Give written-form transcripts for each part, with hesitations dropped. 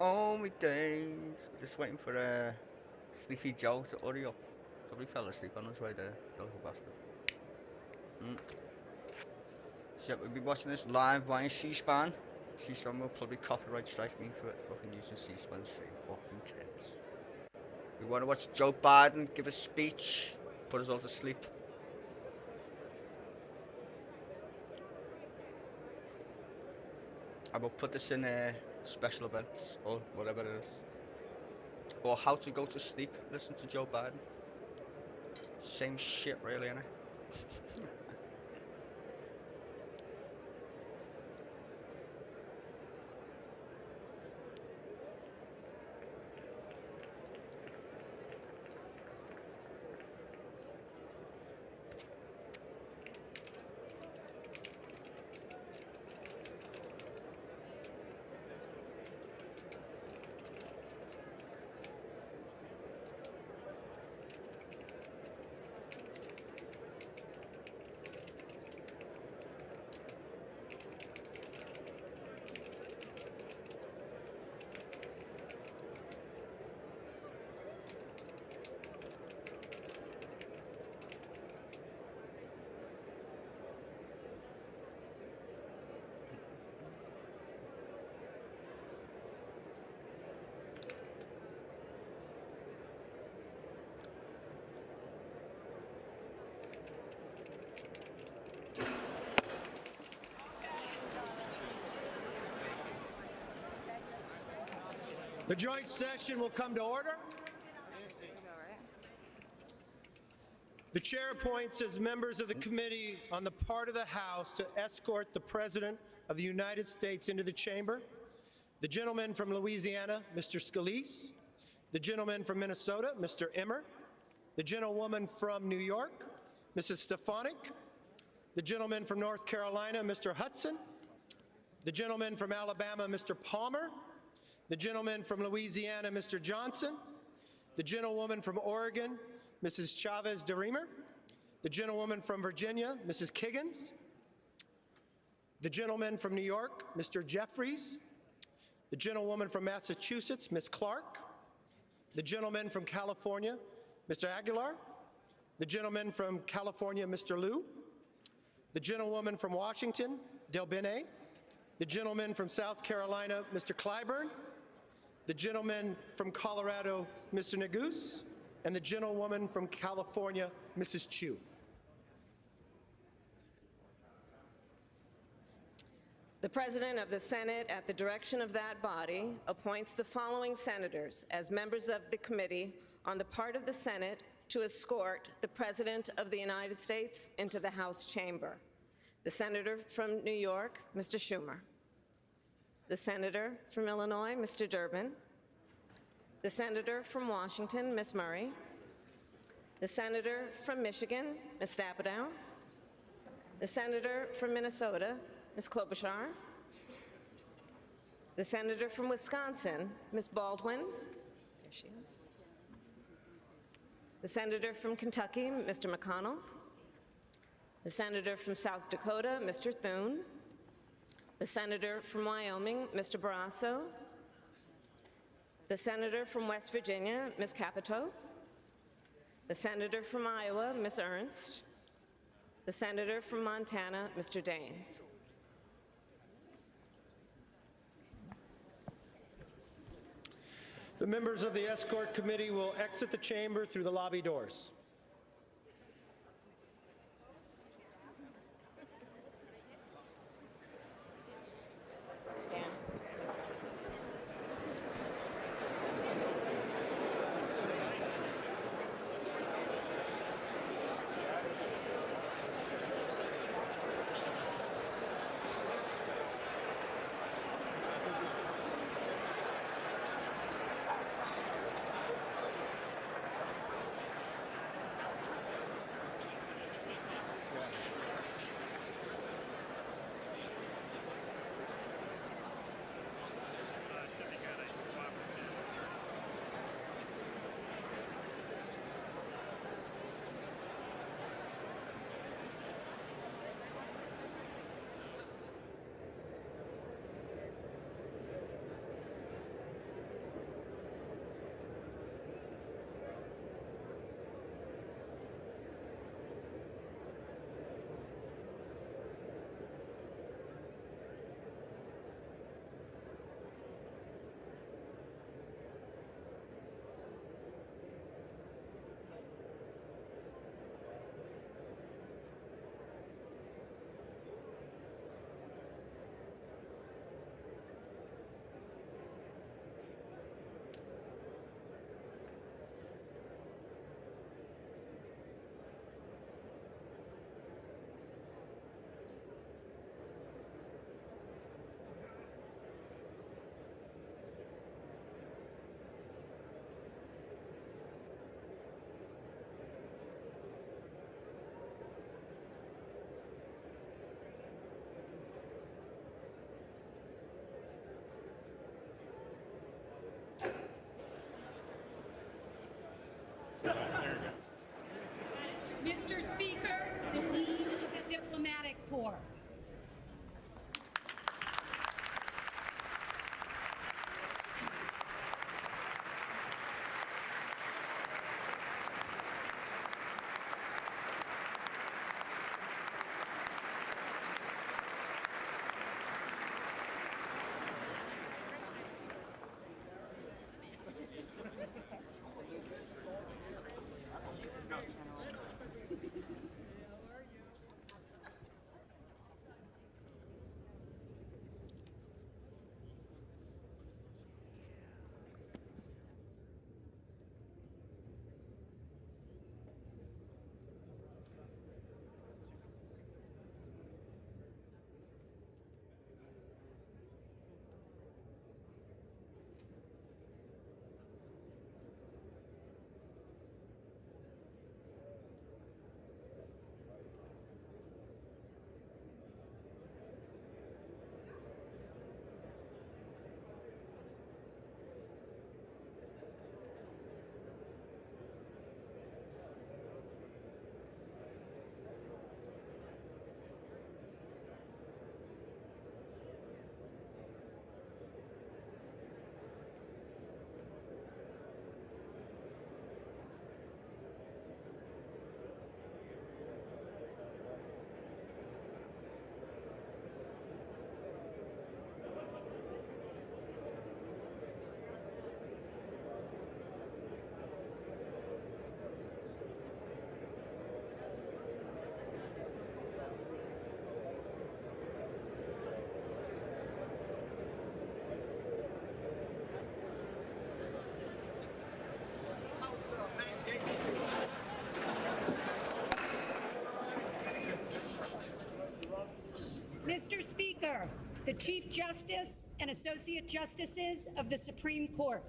Oh my days. Just waiting for Sleepy Joe to hurry up. Probably fell asleep on his way there. Little bastard. Mm. So we'll be watching this live via C-SPAN. C-SPAN will probably copyright strike me for fucking using C-SPAN stream. Fucking kids. We want to watch Joe Biden give a speech, put us all to sleep. I will put this in special events or whatever it is. Or how to go to sleep, listen to Joe Biden. Same shit really, innit? The joint session will come to order. The chair appoints as members of the committee on the part of the House to escort the President of the United States into the chamber: the gentleman from Louisiana, Mr. Scalise; the gentleman from Minnesota, Mr. Emmer; the gentlewoman from New York, Mrs. Stefanik; the gentleman from North Carolina, Mr. Hudson; the gentleman from Alabama, Mr. Palmer; the gentleman from Louisiana, Mr. Johnson; the gentlewoman from Oregon, Mrs. Chavez DeRemer; the gentlewoman from Virginia, Mrs. Kiggins; the gentleman from New York, Mr. Jeffries; the gentlewoman from Massachusetts, Ms. Clark; the gentleman from California, Mr. Aguilar; the gentleman from California, Mr. Liu; the gentlewoman from Washington, Del Bene; the gentleman from South Carolina, Mr. Clyburn; the gentleman from Colorado, Mr. Neguse; and the gentlewoman from California, Mrs. Chu. The President of the Senate, at the direction of that body, appoints the following senators as members of the committee on the part of the Senate to escort the President of the United States into the House chamber: the Senator from New York, Mr. Schumer; the Senator from Illinois, Mr. Durbin; the Senator from Washington, Ms. Murray; the Senator from Michigan, Ms. Stapadow; the Senator from Minnesota, Ms. Klobuchar; the Senator from Wisconsin, Ms. Baldwin. There she is. The Senator from Kentucky, Mr. McConnell; the Senator from South Dakota, Mr. Thune; the Senator from Wyoming, Mr. Barrasso; the Senator from West Virginia, Ms. Capito; the Senator from Iowa, Ms. Ernst; the Senator from Montana, Mr. Daines. The members of the escort committee will exit the chamber through the lobby doors. Justice and Associate Justices of the Supreme Court.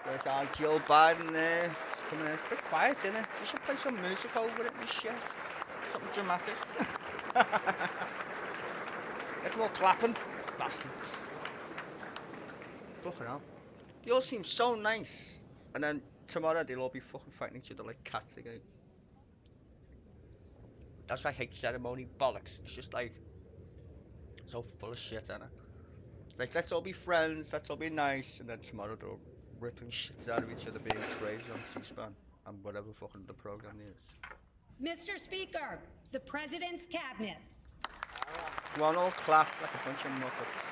There's our Jill Biden there. It's coming in. It's a bit quiet, isn't it? You should play some music over it and shit. Something dramatic. Get more clapping. Bastards. Fucking hell. They all seem so nice. And then tomorrow they'll all be fucking fighting each other like cats again. That's why I hate ceremony bollocks. It's just like so full of shit, isn't it? It's like, let's all be friends, let's all be nice, and then tomorrow they're all ripping shit out of each other, being crazy on C-SPAN and whatever fucking the program is. Mr. Speaker, the President's Cabinet. Come on, all clap like a bunch of muppets.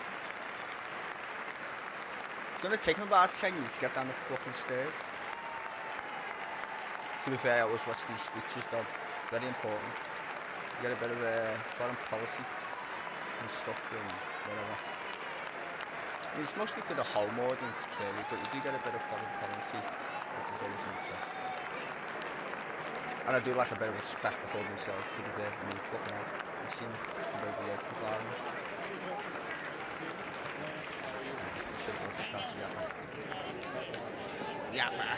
It's gonna take them about 10 years to get down the fucking stairs. To be fair, I always watch these speeches though. Very important. You get a bit of foreign policy and stuff and whatever. I mean, it's mostly for the home audience, clearly, but you do get a bit of foreign policy, which is always interesting. And I do like a bit of respect for myself, to be fair. I mean, fucking hell. You seem about the environment. I should have just asked Yappa. Yappa!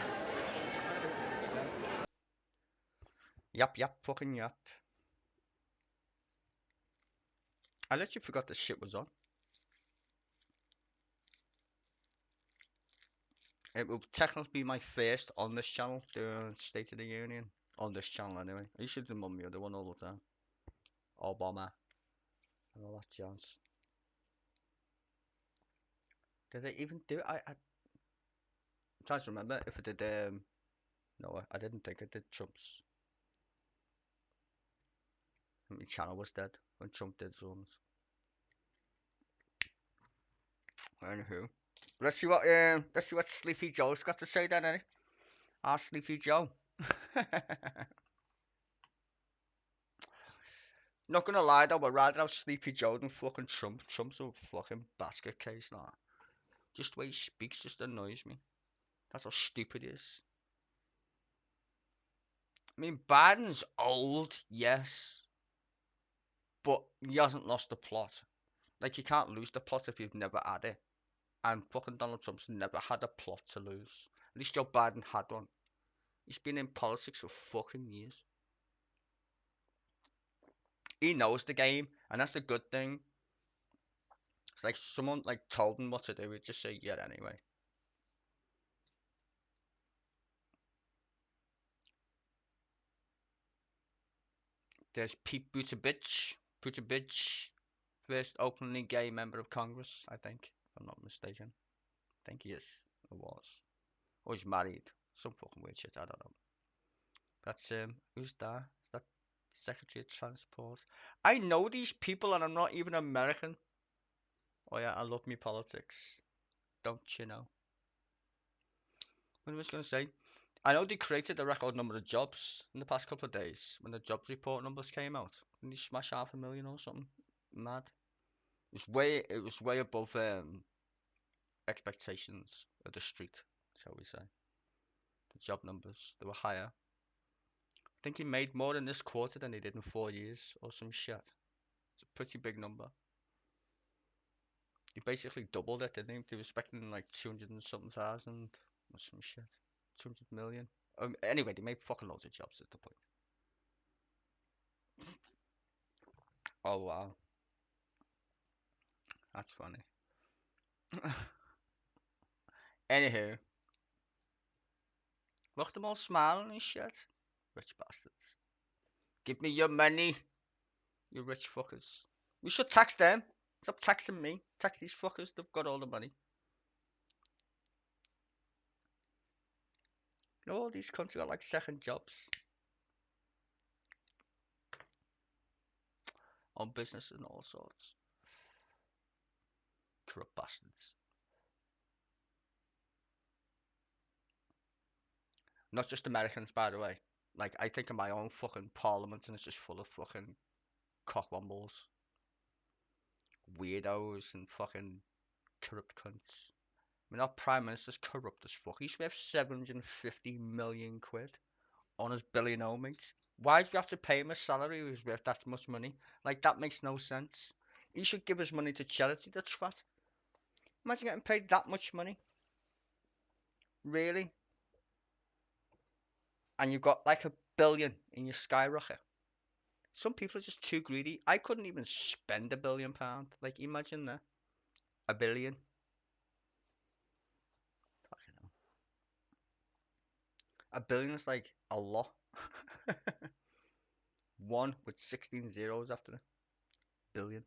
Yap, yap, fucking yap. I literally forgot this shit was on. It will technically be my first on this channel, doing State of the Union. On this channel anyway. I used to do on the other one all the time. Obama. And all that jazz. Did I even do it? I'm trying to remember if I did, no, I didn't think I did Trump's. My channel was dead when Trump did his ones. Anywho. Let's see what Sleepy Joe's got to say then, eh? Our Sleepy Joe. Not gonna lie though, I'd rather have Sleepy Joe than fucking Trump. Trump's a fucking basket case now. Just the way he speaks just annoys me. That's how stupid he is. I mean, Biden's old, yes. But he hasn't lost the plot. Like, you can't lose the plot if you've never had it. And fucking Donald Trump's never had a plot to lose. At least Joe Biden had one. He's been in politics for fucking years. He knows the game, and that's a good thing. It's like someone like told him what to do. He'd just say yeah anyway. There's Pete Buttigieg. Buttigieg, first openly gay member of Congress, I think, if I'm not mistaken. I think he is, or was. Or he's married. Some fucking weird shit, I don't know. That's, who's that? Is that Secretary of Transport? I know these people and I'm not even American. Oh yeah, I love me politics. Don't you know? What was I going to say? I know they created a record number of jobs in the past couple of days when the jobs report numbers came out. Didn't they smash 500,000 or something? Mad. It was way above expectations of the street, shall we say. The job numbers, they were higher. I think he made more in this quarter than he did in 4 years or some shit. It's a pretty big number. He basically doubled it, didn't he? They were expecting like 200 and something thousand or some shit. 200 million. Anyway, they made fucking loads of jobs at the point. Oh wow. That's funny. Anywho. Look at them all smiling and shit. Rich bastards. Give me your money, you rich fuckers. We should tax them. Stop taxing me. Tax these fuckers. They've got all the money. You know, all these countries got like second jobs. On business and all sorts. Corrupt bastards. Not just Americans, by the way. Like, I think of my own fucking parliament and it's just full of fucking cockwombles. Weirdos and fucking corrupt cunts. I mean, our Prime Minister's corrupt as fuck. He's worth 750 million quid on his billionaire mates. Why do you have to pay him a salary if he's worth that much money? Like, that makes no sense. He should give his money to charity, the twat. Imagine getting paid that much money. Really? And you've got like $1 billion in your skyrocket. Some people are just too greedy. I couldn't even spend £1 billion. Like, imagine that. $1 billion. Fucking hell. $1 billion is like a lot. One with 16 zeros after it. Billion.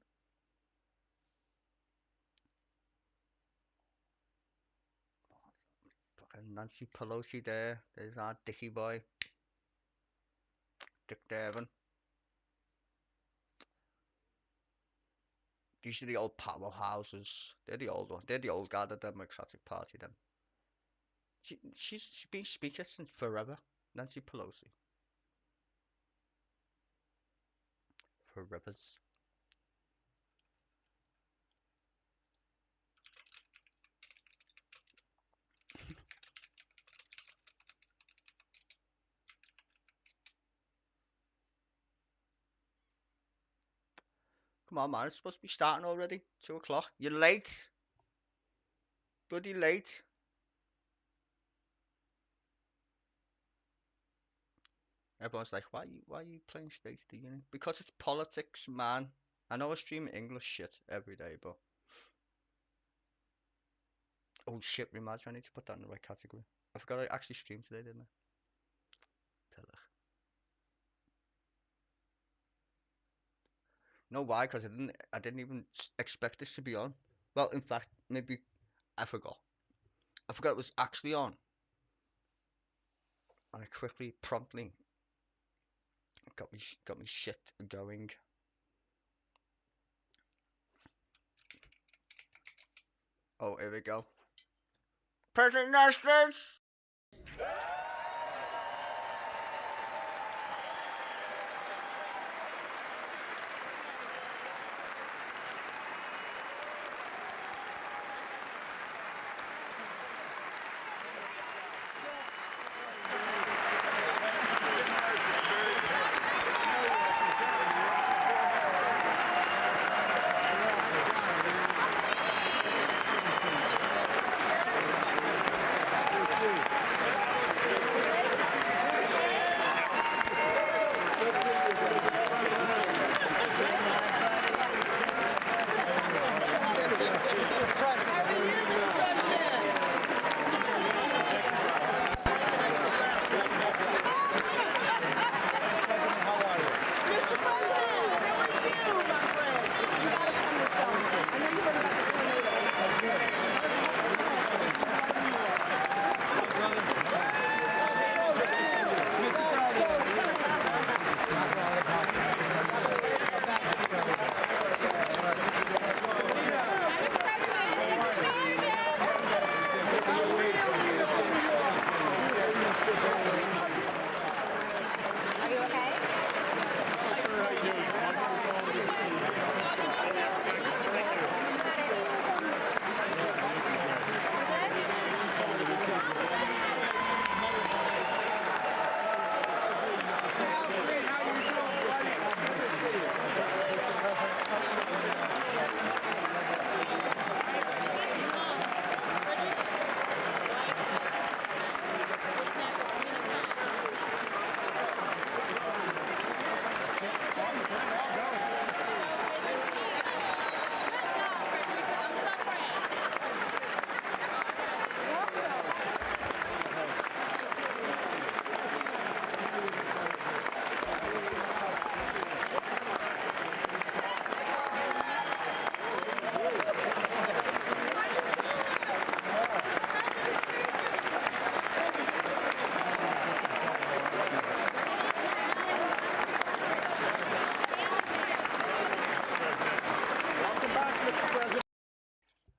Fucking Nancy Pelosi there. There's our Dickie boy. Dick Durban. These are the old powerhouses. They're the old one. They're the old guard of the Democratic Party then. She's been speaker since forever. Nancy Pelosi. Forevers. Come on, man. It's supposed to be starting already. 2 o'clock. You're late. Bloody late. Everyone's like, why are you playing State of the Union? Because it's politics, man. I know I stream English shit every day, but... Oh shit, reminds me, I need to put that in the right category. I forgot I actually streamed today, didn't I? No, why? Because I didn't even expect this to be on. Well, in fact, maybe I forgot. I forgot it was actually on. And I promptly got me shit going. Oh, here we go. President of the United States!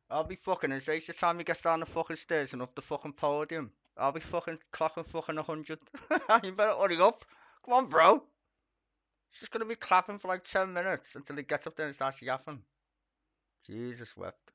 I'll be fucking, as each time he gets down the fucking stairs and up the fucking podium, I'll be fucking clocking fucking 100. You better hurry up. Come on, bro. It's just gonna be clapping for like 10 minutes until he gets up there and starts yapping. Jesus wept.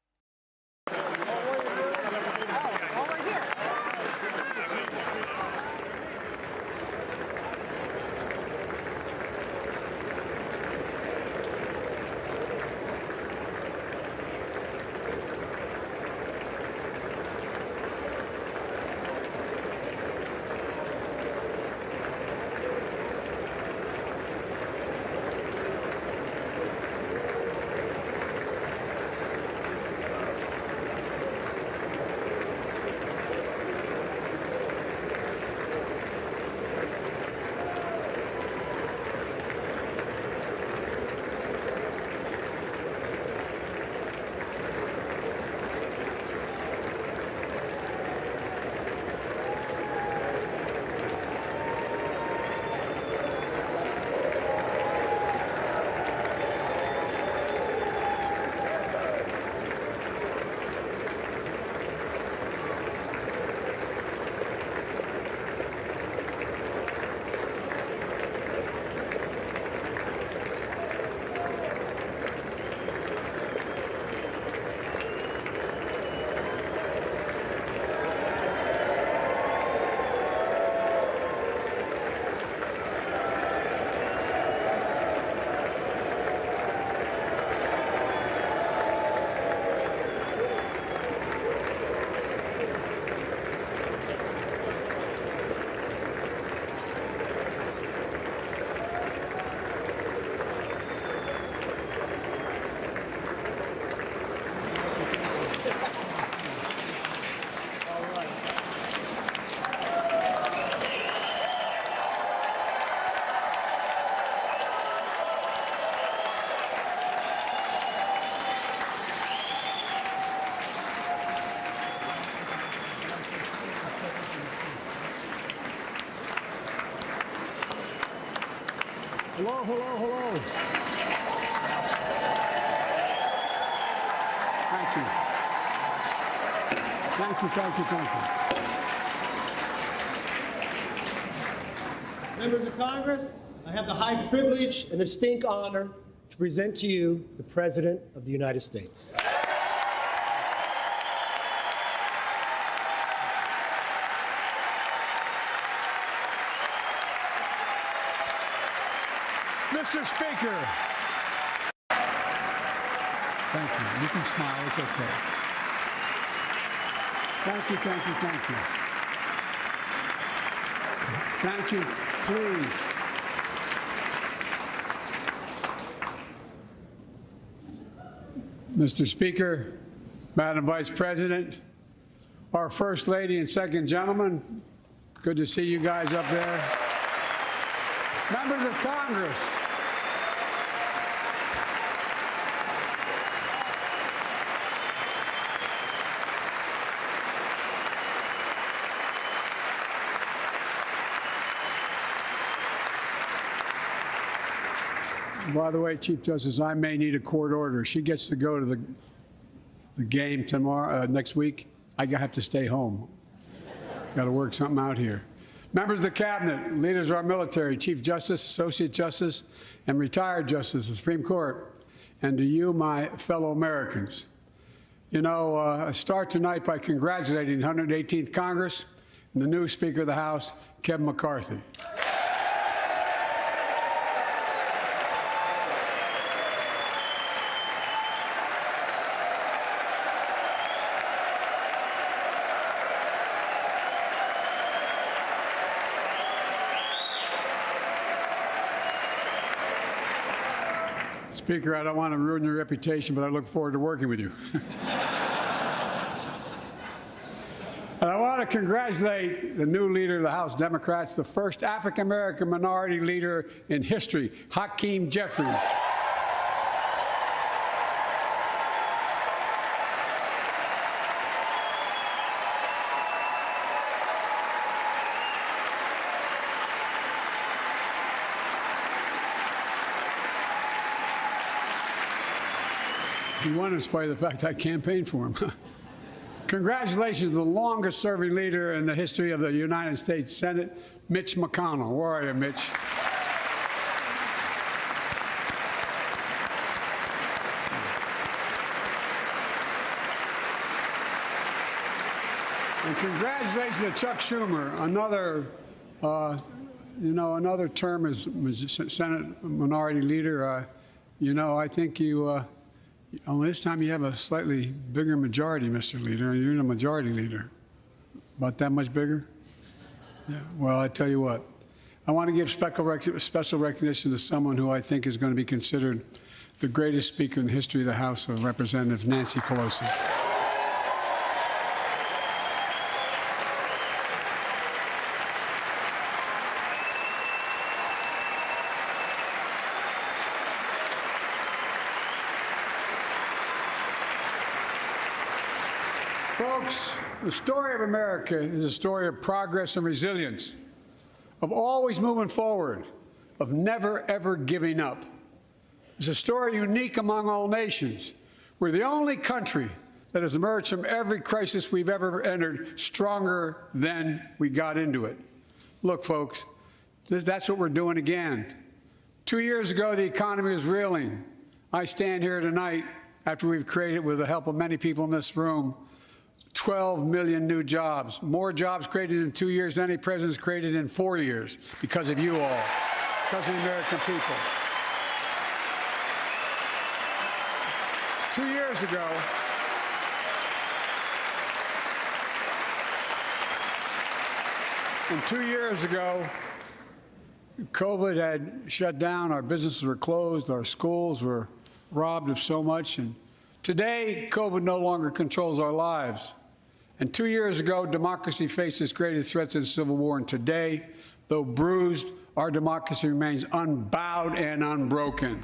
Hello, hello, hello. Thank you. Thank you, thank you, thank you. Members of Congress, I have the high privilege and the distinct honor to present to you the President of the United States. Mr. Speaker. Thank you. You can smile. It's okay. Thank you, thank you, thank you. Thank you. Please. Mr. Speaker, Madam Vice President, our First Lady and Second Gentleman, good to see you guys up there. Members of Congress. By the way, Chief Justice, I may need a court order. She gets to go to the game tomorrow, next week. I have to stay home. Got to work something out here. Members of the Cabinet, leaders of our military, Chief Justice, Associate Justice, and retired Justice of the Supreme Court, and to you, my fellow Americans. You know, I start tonight by congratulating the 118th Congress and the new Speaker of the House, Kevin McCarthy. Speaker, I don't want to ruin your reputation, but I look forward to working with you. And I want to congratulate the new leader of the House Democrats, the first African-American minority leader in history, Hakeem Jeffries. He won in spite of the fact I campaigned for him. Congratulations to the longest-serving leader in the history of the United States Senate, Mitch McConnell. Where are you, Mitch? And congratulations to Chuck Schumer, another term as Senate Minority Leader. I think only this time you have a slightly bigger majority, Mr. Leader. You're the majority leader. About that much bigger? Yeah. Well, I tell you what, I want to give special recognition to someone who I think is going to be considered the greatest speaker in the history of the House of Representatives, Nancy Pelosi. Folks, the story of America is a story of progress and resilience, of always moving forward, of never, ever giving up. It's a story unique among all nations. We're the only country that has emerged from every crisis we've ever entered stronger than we got into it. Look, folks, that's what we're doing again. 2 years ago, the economy was reeling. I stand here tonight after we've created, with the help of many people in this room, 12 million new jobs, more jobs created in 2 years than any president's created in 4 years, because of you all, because of the American people. 2 years ago, COVID had shut down, our businesses were closed, our schools were robbed of so much, and today, COVID no longer controls our lives. And 2 years ago, democracy faced its greatest threats in the Civil War. And today, though bruised, our democracy remains unbowed and unbroken.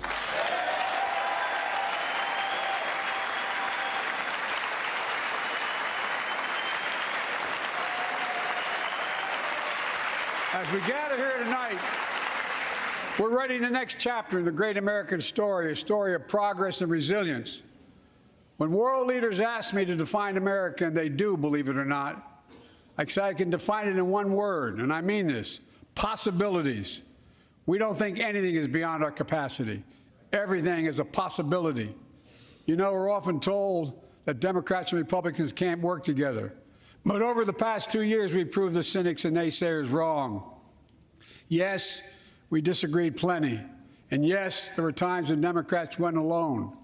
As we gather here tonight, we're writing the next chapter in the great American story, a story of progress and resilience. When world leaders ask me to define America, and they do, believe it or not, I say I can define it in one word, and I mean this: possibilities. We don't think anything is beyond our capacity. Everything is a possibility. We're often told that Democrats and Republicans can't work together. But over the past 2 years, we've proved the cynics and naysayers wrong. Yes, we disagreed plenty. And yes, there were times when Democrats went alone.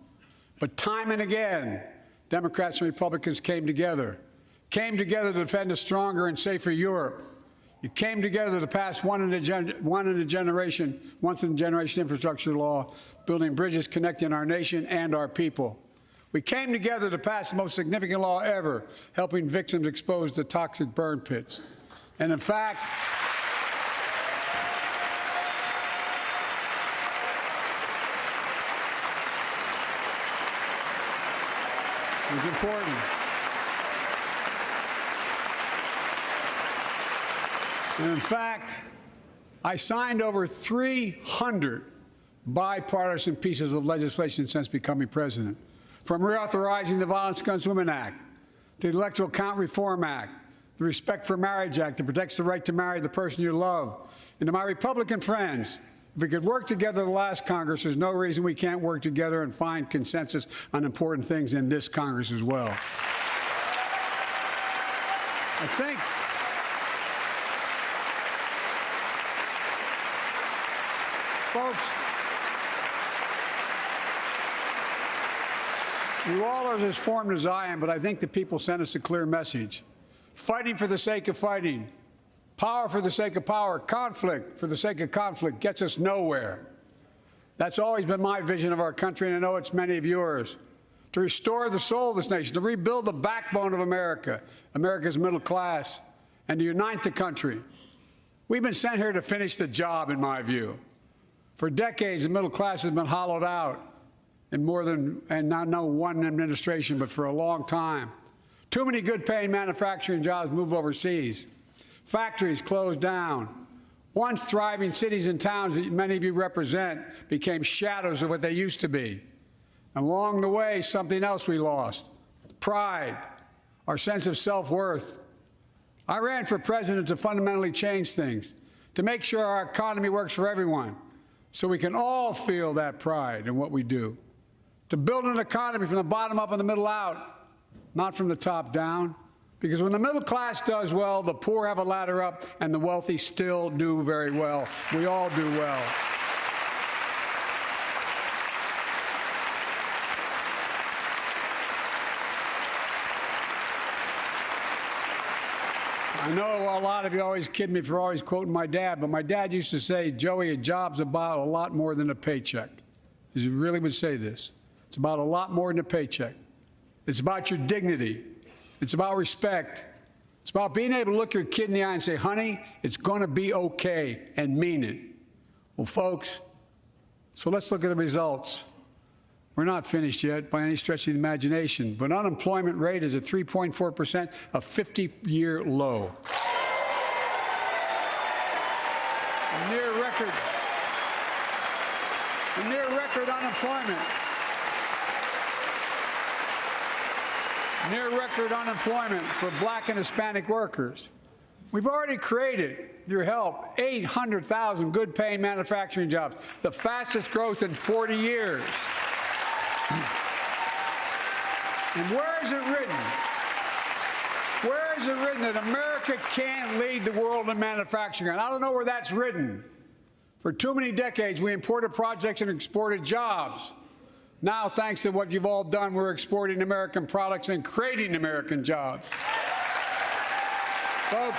But time and again, Democrats and Republicans came together to defend a stronger and safer Europe. You came together to pass once in a generation infrastructure law, building bridges connecting our nation and our people. We came together to pass the most significant law ever, helping victims exposed to toxic burn pits. And in fact, it was important. And in fact, I signed over 300 bipartisan pieces of legislation since becoming president, from reauthorizing the Violence Against Women Act, to the Electoral Count Reform Act, the Respect for Marriage Act that protects the right to marry the person you love, and to my Republican friends, if we could work together the last Congress, there's no reason we can't work together and find consensus on important things in this Congress as well. I think folks, you all are as formed as I am, but I think the people sent us a clear message. Fighting for the sake of fighting, power for the sake of power, conflict for the sake of conflict gets us nowhere. That's always been my vision of our country, and I know it's many of yours. To restore the soul of this nation, to rebuild the backbone of America, America's middle class, and to unite the country. We've been sent here to finish the job, in my view. For decades, the middle class has been hollowed out in more than, and not one administration, but for a long time. Too many good-paying manufacturing jobs move overseas. Factories closed down. Once thriving cities and towns that many of you represent became shadows of what they used to be. And along the way, something else we lost: pride, our sense of self-worth. I ran for president to fundamentally change things, to make sure our economy works for everyone, so we can all feel that pride in what we do, to build an economy from the bottom up and the middle out, not from the top down. Because when the middle class does well, the poor have a ladder up, and the wealthy still do very well. We all do well. I know a lot of you always kid me for always quoting my dad, but my dad used to say, Joey, a job's about a lot more than a paycheck. He really would say this. It's about a lot more than a paycheck. It's about your dignity. It's about respect. It's about being able to look your kid in the eye and say, honey, it's going to be okay, and mean it. Well, folks, so let's look at the results. We're not finished yet by any stretch of the imagination, but unemployment rate is at 3.4%, a 50-year low. A near record unemployment. Near record unemployment for Black and Hispanic workers. We've already created, your help, 800,000 good-paying manufacturing jobs, the fastest growth in 40 years. And where is it written? Where is it written that America can't lead the world in manufacturing? And I don't know where that's written. For too many decades, we imported projects and exported jobs. Now, thanks to what you've all done, we're exporting American products and creating American jobs. Folks,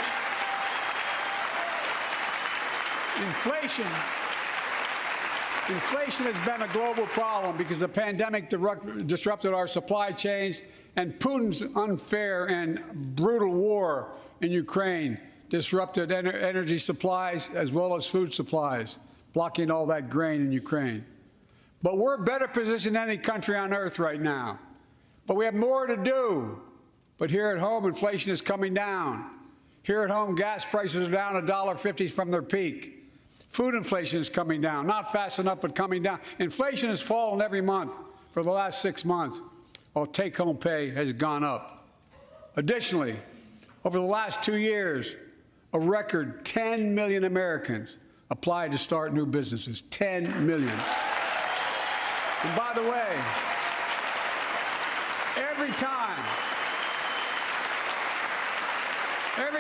Inflation has been a global problem because the pandemic disrupted our supply chains, and Putin's unfair and brutal war in Ukraine disrupted energy supplies as well as food supplies, blocking all that grain in Ukraine. But we're better positioned than any country on earth right now. But we have more to do. But here at home, inflation is coming down. Here at home, gas prices are down $1.50 from their peak. Food inflation is coming down, not fast enough, but coming down. Inflation has fallen every month for the last 6 months, while take-home pay has gone up. Additionally, over the last 2 years, a record 10 million Americans applied to start new businesses. 10 million. And by the way, every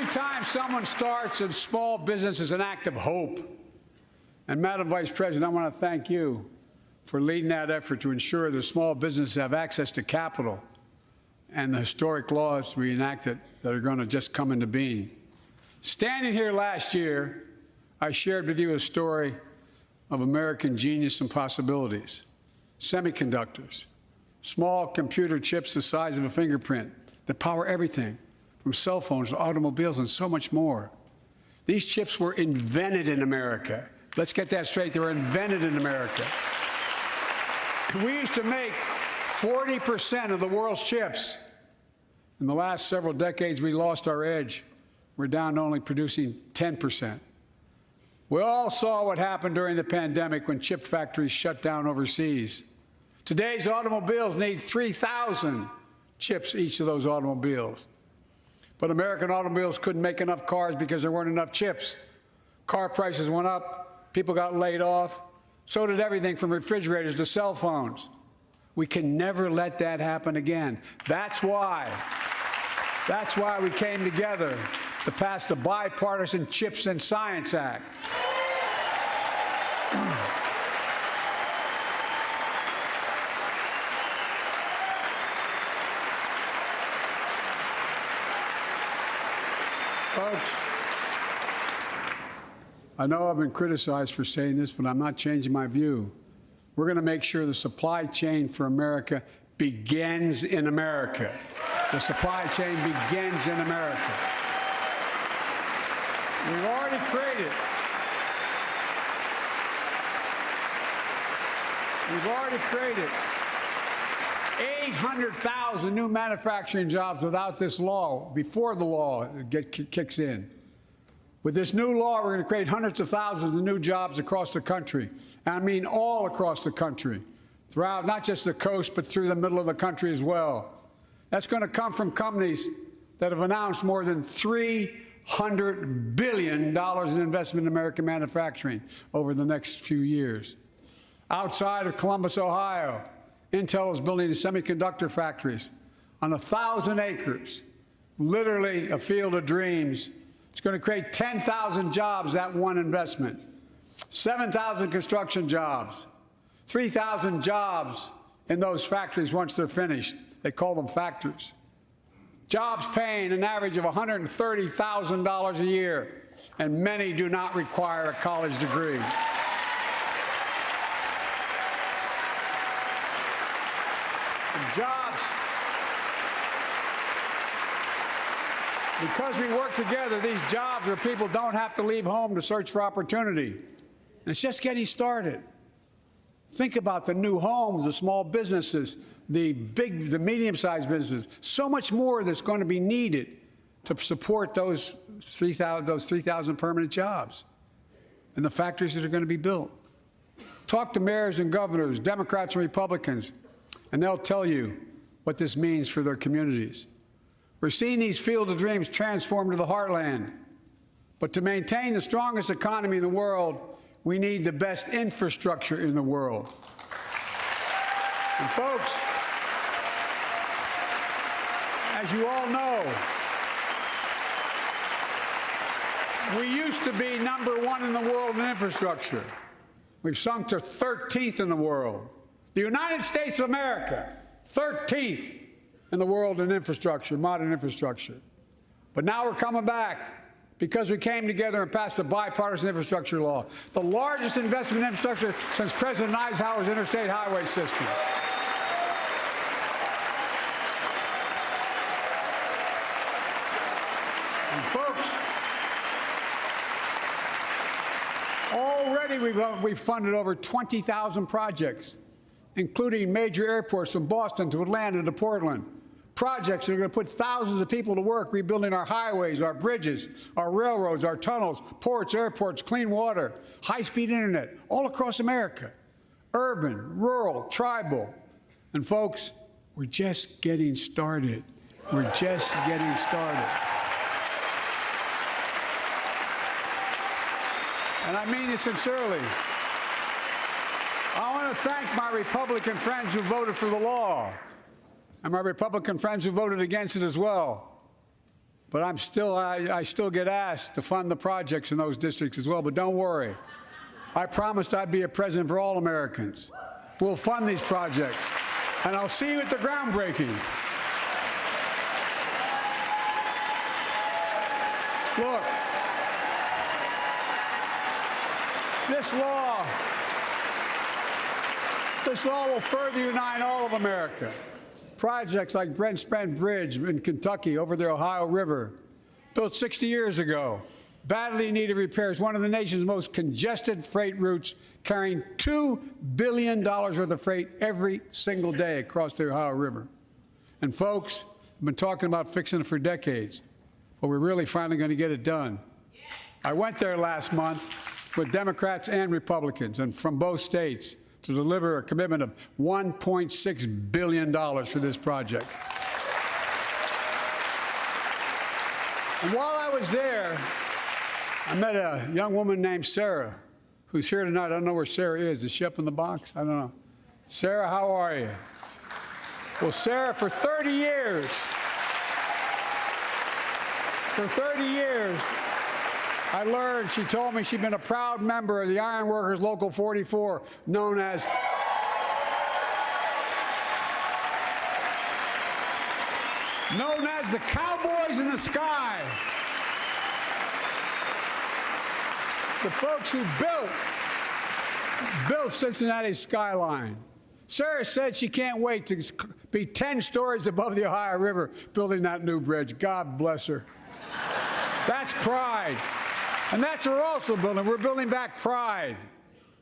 time someone starts a small business is an act of hope. And Madam Vice President, I want to thank you for leading that effort to ensure that small businesses have access to capital and the historic laws we enacted that are going to just come into being. Standing here last year, I shared with you a story of American genius and possibilities. Semiconductors, small computer chips the size of a fingerprint that power everything from cell phones to automobiles and so much more. These chips were invented in America. Let's get that straight. They were invented in America. We used to make 40% of the world's chips. In the last several decades, we lost our edge. We're down to only producing 10%. We all saw what happened during the pandemic when chip factories shut down overseas. Today's automobiles need 3,000 chips, each of those automobiles. But American automobiles couldn't make enough cars because there weren't enough chips. Car prices went up. People got laid off. So did everything from refrigerators to cell phones. We can never let that happen again. That's why we came together to pass the Bipartisan Chips and Science Act. Folks, I know I've been criticized for saying this, but I'm not changing my view. We're going to make sure the supply chain for America begins in America. The supply chain begins in America. We've already created 800,000 new manufacturing jobs without this law, before the law kicks in. With this new law, we're going to create hundreds of thousands of new jobs across the country. And I mean all across the country. throughout not just the coast, but through the middle of the country as well. That's going to come from companies that have announced more than $300 billion in investment in American manufacturing over the next few years. Outside of Columbus, Ohio, Intel is building semiconductor factories on 1,000 acres, literally a field of dreams. It's going to create 10,000 jobs, that one investment, 7,000 construction jobs, 3,000 jobs in those factories once they're finished. They call them factories. Jobs paying an average of $130,000 a year, and many do not require a college degree. Jobs. Because we work together, these jobs where people don't have to leave home to search for opportunity. And it's just getting started. Think about the new homes, the small businesses, the medium-sized businesses. So much more that's going to be needed to support those 3,000 permanent jobs and the factories that are going to be built. Talk to mayors and governors, Democrats and Republicans, and they'll tell you what this means for their communities. We're seeing these field of dreams transform to the heartland. But to maintain the strongest economy in the world, we need the best infrastructure in the world. And folks, as you all know, we used to be #1 in the world in infrastructure. We've sunk to 13th in the world. The United States of America, 13th in the world in infrastructure, modern infrastructure. But now we're coming back because we came together and passed the bipartisan infrastructure law, the largest investment in infrastructure since President Eisenhower's interstate highway system. And folks, already we've funded over 20,000 projects, including major airports from Boston to Atlanta to Portland. Projects that are going to put thousands of people to work rebuilding our highways, our bridges, our railroads, our tunnels, ports, airports, clean water, high-speed internet, all across America. Urban, rural, tribal. And folks, we're just getting started. We're just getting started. And I mean it sincerely. I want to thank my Republican friends who voted for the law, and my Republican friends who voted against it as well. But I still get asked to fund the projects in those districts as well. But don't worry. I promised I'd be a president for all Americans. We'll fund these projects. And I'll see you at the groundbreaking. Look, this law will further unite all of America. Projects like Brent Spence Bridge in Kentucky over the Ohio River, built 60 years ago, badly needed repairs, one of the nation's most congested freight routes, carrying $2 billion worth of freight every single day across the Ohio River. And folks, I've been talking about fixing it for decades, but we're really finally going to get it done. Yes. I went there last month with Democrats and Republicans, and from both states, to deliver a commitment of $1.6 billion for this project. And while I was there, I met a young woman named Sarah, who's here tonight. I don't know where Sarah is. Is she up in the box? I don't know. Sarah, how are you? Well, Sarah, for 30 years, I learned, she told me she'd been a proud member of the Iron Workers Local 44, known as the Cowboys in the Sky. The folks who built Cincinnati's skyline. Sarah said she can't wait to be 10 stories above the Ohio River building that new bridge. God bless her. That's pride. And that's what we're also building. We're building back pride.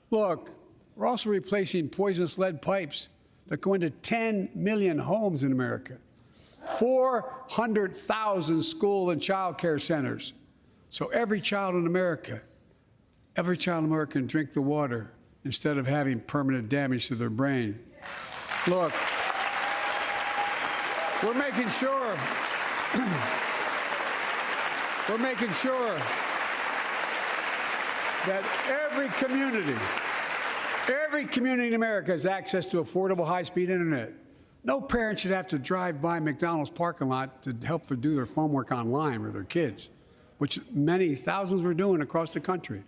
Look, we're also replacing poisonous lead pipes that go into 10 million homes in America, 400,000 school and child care centers. So every child in America can drink the water instead of having permanent damage to their brain. Look, we're making sure that every community in America has access to affordable high-speed internet. No parent should have to drive by McDonald's parking lot to help them do their homework online with their kids, which many thousands were doing across the country.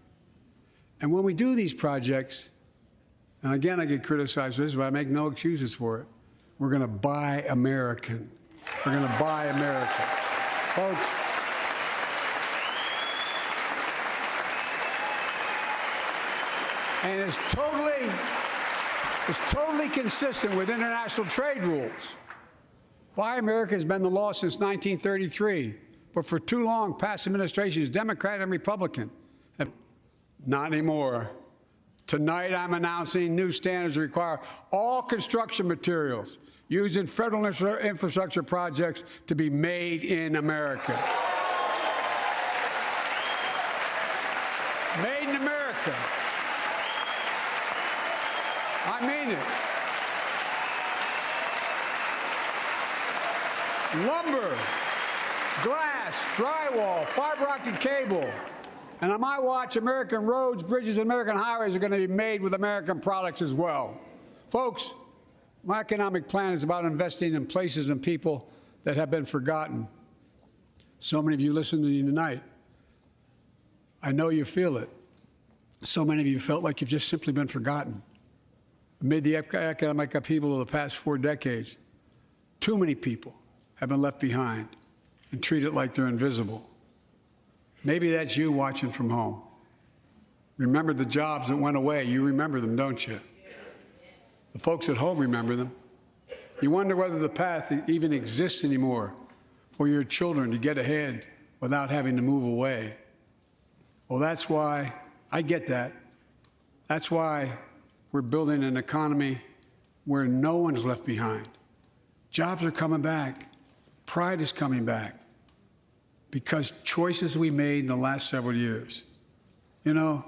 And when we do these projects, and again, I get criticized for this, but I make no excuses for it, we're going to buy American. We're going to buy America. Folks, and it's totally consistent with international trade rules. Buy America has been the law since 1933, but for too long, past administrations, Democrat and Republican, have not anymore. Tonight, I'm announcing new standards that require all construction materials used in federal infrastructure projects to be made in America. Made in America. I mean it. Lumber, glass, drywall, fiber optic cable. And on my watch, American roads, bridges, and American highways are going to be made with American products as well. Folks, my economic plan is about investing in places and people that have been forgotten. So many of you listening to me tonight, I know you feel it. So many of you felt like you've just simply been forgotten. Amid the economic upheaval of the past 4 decades, too many people have been left behind and treated like they're invisible. Maybe that's you watching from home. Remember the jobs that went away. You remember them, don't you? The folks at home remember them. You wonder whether the path even exists anymore for your children to get ahead without having to move away. Well, that's why I get that. That's why we're building an economy where no one's left behind. Jobs are coming back. Pride is coming back because choices we made in the last several years. You know,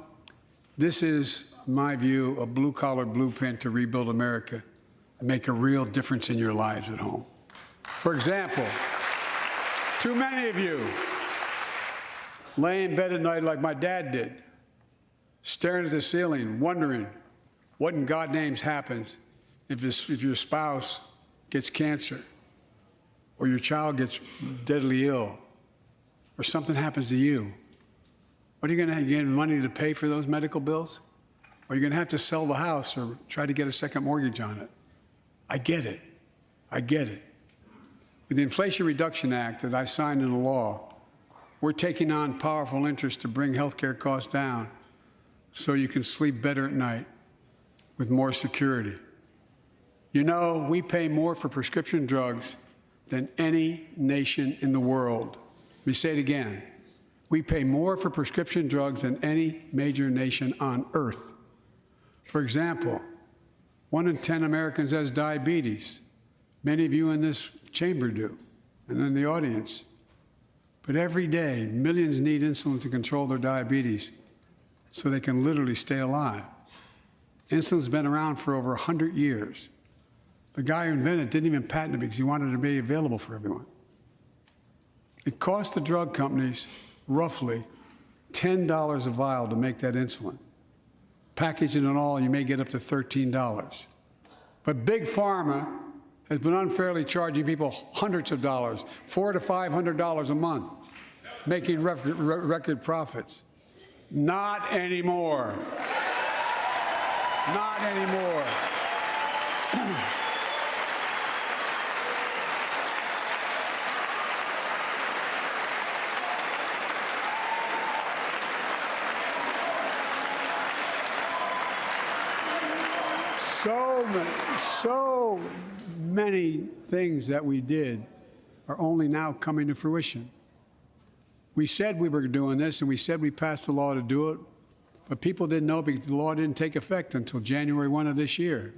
this is, in my view, a blue-collar blueprint to rebuild America and make a real difference in your lives at home. For example, too many of you lay in bed at night like my dad did, staring at the ceiling, wondering what in God's name happens if your spouse gets cancer, or your child gets deadly ill, or something happens to you. What are you going to have? You get money to pay for those medical bills? Or are you going to have to sell the house or try to get a second mortgage on it? I get it. I get it. With the Inflation Reduction Act that I signed into law, we're taking on powerful interests to bring health care costs down so you can sleep better at night with more security. You know, we pay more for prescription drugs than any nation in the world. Let me say it again. We pay more for prescription drugs than any major nation on earth. For example, 1 in 10 Americans has diabetes. Many of you in this chamber do, and in the audience. But every day, millions need insulin to control their diabetes so they can literally stay alive. Insulin's been around for over 100 years. The guy who invented it didn't even patent it because he wanted it to be available for everyone. It cost the drug companies roughly $10 a vial to make that insulin. Packaging it all, you may get up to $13. But Big Pharma has been unfairly charging people hundreds of dollars, $400 to $500 a month, making record profits. Not anymore. Not anymore. So many things that we did are only now coming to fruition. We said we were doing this, and we said we passed the law to do it, but people didn't know because the law didn't take effect until January 1 of this year.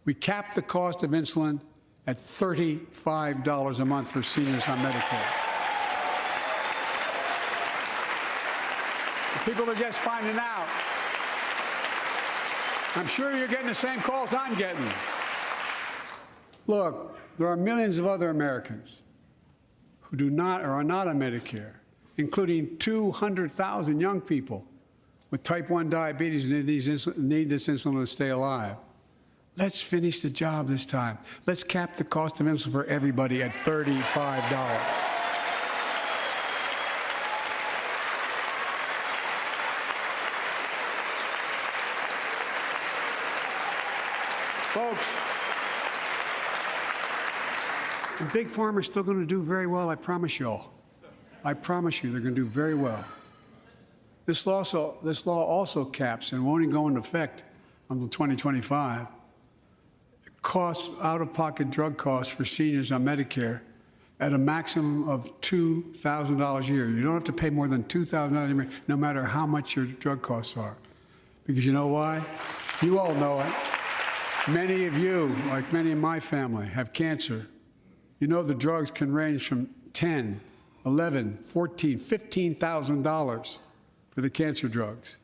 We capped the cost of insulin at $35 a month for seniors on Medicare. People are just finding out. I'm sure you're getting the same calls I'm getting. Look, there are millions of other Americans who do not or are not on Medicare, including 200,000 young people with type 1 diabetes and need this insulin to stay alive. Let's finish the job this time. Let's cap the cost of insulin for everybody at $35. Folks, and Big Pharma's still going to do very well, I promise you all. I promise you they're going to do very well. This law also caps and won't even go into effect until 2025. Costs, out-of-pocket drug costs for seniors on Medicare at a maximum of $2,000 a year. You don't have to pay more than $2,000 a year, no matter how much your drug costs are. Because you know why? You all know it. Many of you, like many in my family, have cancer. You know the drugs can range from $10,000, $11,000, $14,000, $15,000 for the cancer drugs.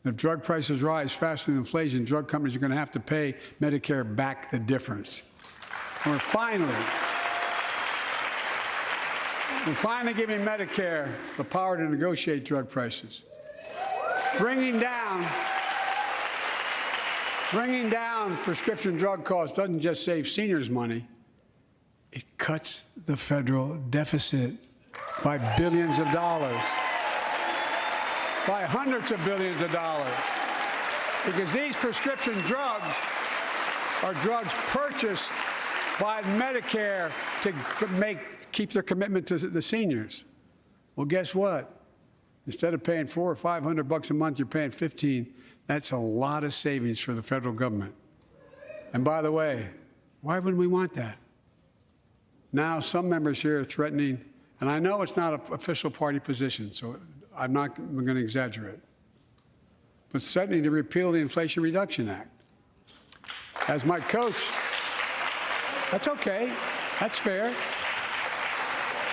If drug prices rise faster than inflation, drug companies are going to have to pay Medicare back the difference. And we're finally giving Medicare the power to negotiate drug prices. Bringing down prescription drug costs doesn't just save seniors money, it cuts the federal deficit by billions of dollars. By hundreds of billions of dollars. Because these prescription drugs are drugs purchased by Medicare to keep their commitment to the seniors. Well, guess what? Instead of paying $400 or $500 a month, you're paying $15. That's a lot of savings for the federal government. And by the way, why wouldn't we want that? Now, some members here are threatening, and I know it's not an official party position, so I'm not going to exaggerate, but threatening to repeal the Inflation Reduction Act. As my coach, that's okay, that's fair.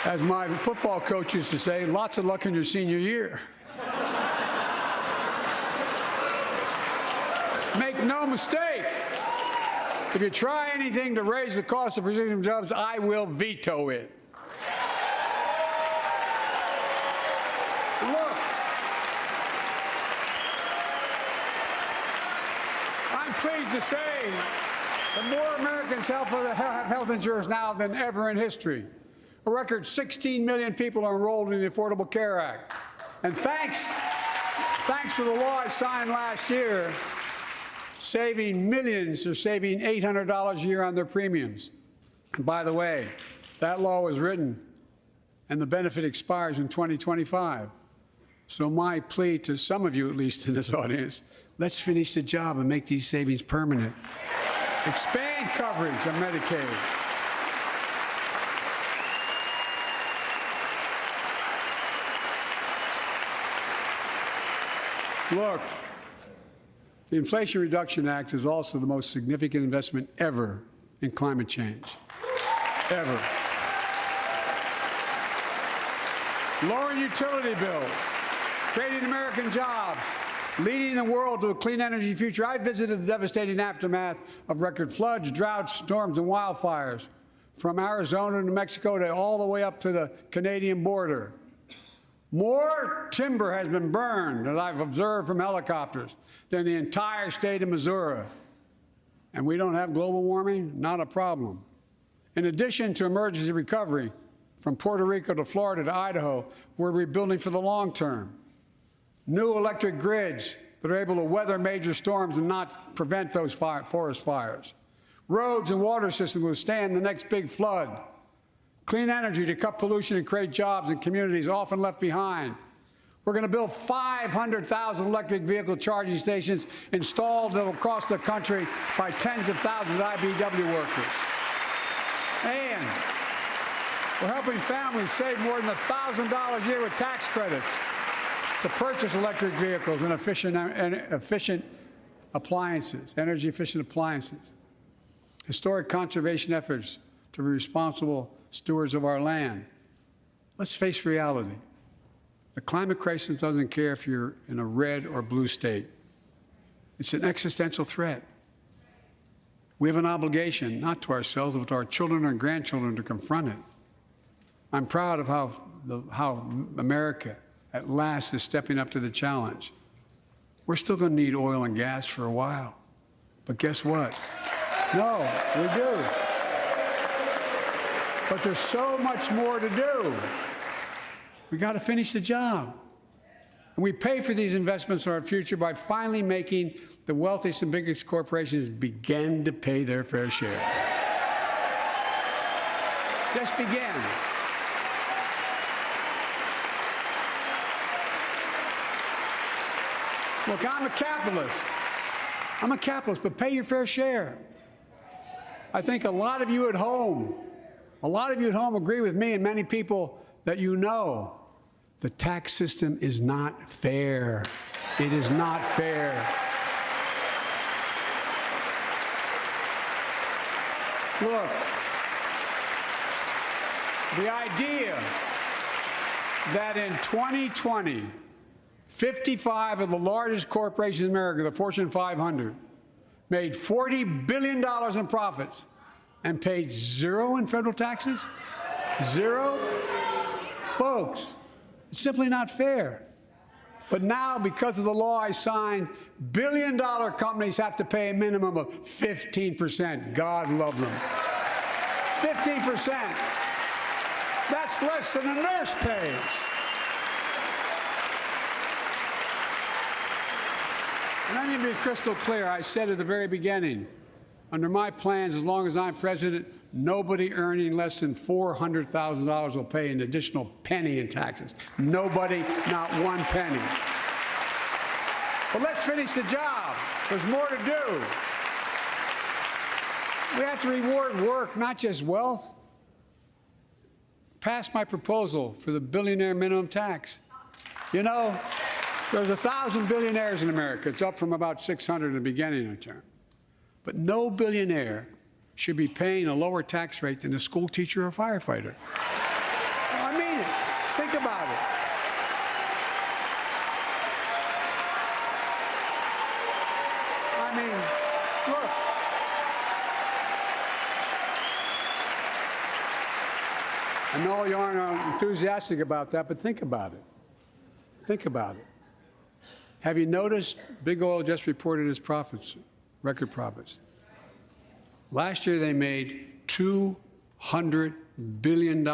As my football coach used to say, lots of luck in your senior year. Make no mistake, if you try anything to raise the cost of prescription drugs, I will veto it. Look, I'm pleased to say that more Americans have health insurance now than ever in history. A record 16 million people are enrolled in the Affordable Care Act. And thanks to the law I signed last year, saving millions are saving $800 a year on their premiums. And by the way, that law was written and the benefit expires in 2025. So my plea to some of you, at least in this audience, let's finish the job and make these savings permanent. Expand coverage of Medicaid. Look, the Inflation Reduction Act is also the most significant investment ever in climate change. Ever. Lowering utility bills, creating American jobs, leading the world to a clean energy future. I visited the devastating aftermath of record floods, droughts, storms, and wildfires from Arizona to Mexico to all the way up to the Canadian border. More timber has been burned, that I've observed from helicopters, than the entire state of Missouri. And we don't have global warming? Not a problem. In addition to emergency recovery, from Puerto Rico to Florida to Idaho, we're rebuilding for the long term. New electric grids that are able to weather major storms and not prevent those forest fires. Roads and water systems withstand the next big flood. Clean energy to cut pollution and create jobs in communities often left behind. We're going to build 500,000 electric vehicle charging stations installed across the country by tens of thousands of IBEW workers. And we're helping families save more than $1,000 a year with tax credits to purchase electric vehicles and efficient appliances, energy-efficient appliances. Historic conservation efforts to be responsible stewards of our land. Let's face reality. The climate crisis doesn't care if you're in a red or blue state. It's an existential threat. We have an obligation, not to ourselves, but to our children and grandchildren, to confront it. I'm proud of how America, at last, is stepping up to the challenge. We're still going to need oil and gas for a while. But guess what? No, we do. But there's so much more to do. We got to finish the job. And we pay for these investments in our future by finally making the wealthiest and biggest corporations begin to pay their fair share. Just begin. Look, I'm a capitalist. I'm a capitalist, but pay your fair share. I think a lot of you at home agree with me and many people that you know. The tax system is not fair. It is not fair. Look, the idea that in 2020, 55 of the largest corporations in America, the Fortune 500, made $40 billion in profits and paid zero in federal taxes? Zero? Folks, it's simply not fair. But now, because of the law I signed, billion-dollar companies have to pay a minimum of 15%. God love them. 15%. That's less than a nurse pays. And let me be crystal clear. I said at the very beginning, under my plans, as long as I'm president, nobody earning less than $400,000 will pay an additional penny in taxes. Nobody, not one penny. But let's finish the job. There's more to do. We have to reward work, not just wealth. Pass my proposal for the billionaire minimum tax. You know, there's 1,000 billionaires in America. It's up from about 600 in the beginning of the term. But no billionaire should be paying a lower tax rate than a school teacher or firefighter. I mean it. Think about it. I mean, look. I know you aren't enthusiastic about that, but think about it. Think about it. Have you noticed Big Oil just reported its profits, record profits? Last year they made $200 billion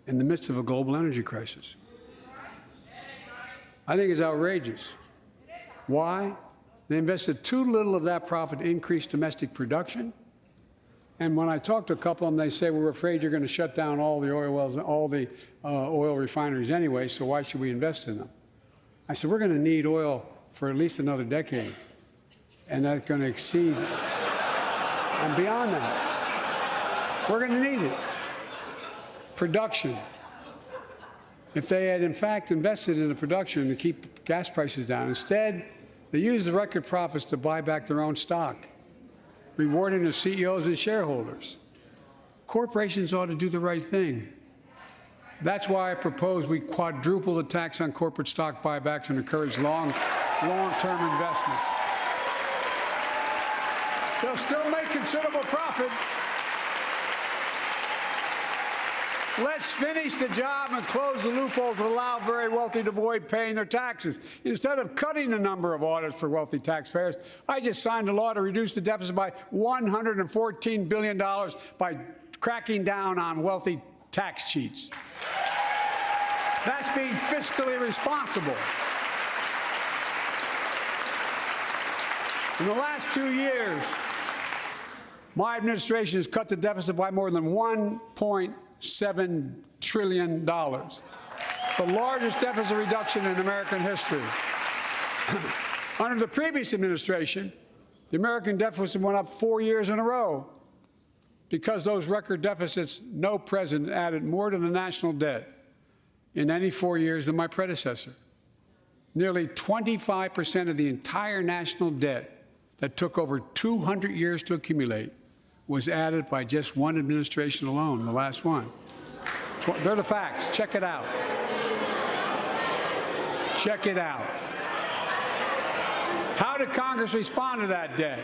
in the midst of a global energy crisis. I think it's outrageous. Why? They invested too little of that profit to increase domestic production. And when I talk to a couple of them, they say, we're afraid you're going to shut down all the oil wells and all the oil refineries anyway, so why should we invest in them? I said, we're going to need oil for at least another decade, and that's going to exceed and beyond that. We're going to need it. Production. If they had, in fact, invested in the production to keep gas prices down, instead, they used the record profits to buy back their own stock, rewarding their CEOs and shareholders. Corporations ought to do the right thing. That's why I propose we quadruple the tax on corporate stock buybacks and encourage long-term investments. They'll still make considerable profit. Let's finish the job and close the loopholes that allow very wealthy to avoid paying their taxes. Instead of cutting the number of audits for wealthy taxpayers, I just signed a law to reduce the deficit by $114 billion by cracking down on wealthy tax cheats. That's being fiscally responsible. In the last 2 years, my administration has cut the deficit by more than $1.7 trillion, the largest deficit reduction in American history. Under the previous administration, the American deficit went up 4 years in a row. Because those record deficits, no president added more to the national debt in any 4 years than my predecessor. Nearly 25% of the entire national debt that took over 200 years to accumulate was added by just one administration alone, the last one. They're the facts. Check it out. Check it out. How did Congress respond to that debt?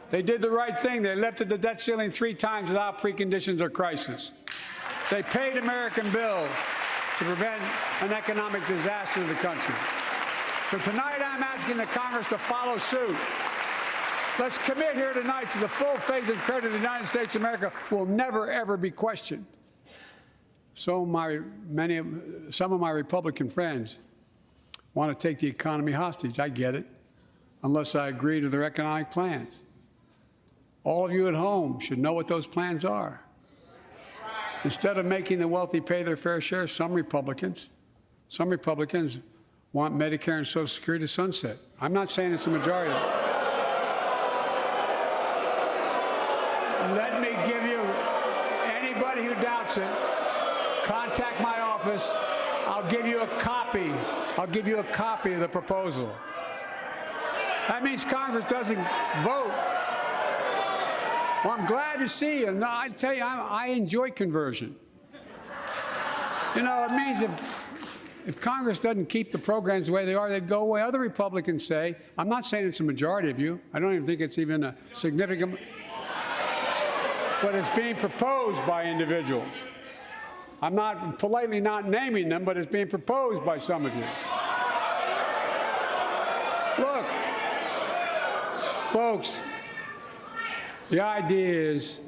They did the right thing. They lifted the debt ceiling 3 times without preconditions or crisis. They paid American bills to prevent an economic disaster in the country. So tonight I'm asking the Congress to follow suit. Let's commit here tonight to the full faith and credit of the United States of America will never, ever be questioned. So some of my Republican friends want to take the economy hostage. I get it, unless I agree to their economic plans. All of you at home should know what those plans are. Instead of making the wealthy pay their fair share, some Republicans want Medicare and Social Security to sunset. I'm not saying it's a majority. Let me give you, anybody who doubts it, contact my office. I'll give you a copy. I'll give you a copy of the proposal. That means Congress doesn't vote. Well, I'm glad to see you. No, I tell you, I enjoy conversion. You know, it means if Congress doesn't keep the programs the way they are, they'd go away. Other Republicans say, I'm not saying it's a majority of you. I don't even think it's even a significant, but it's being proposed by individuals. I'm not politely not naming them, but it's being proposed by some of you. Look, folks, the idea is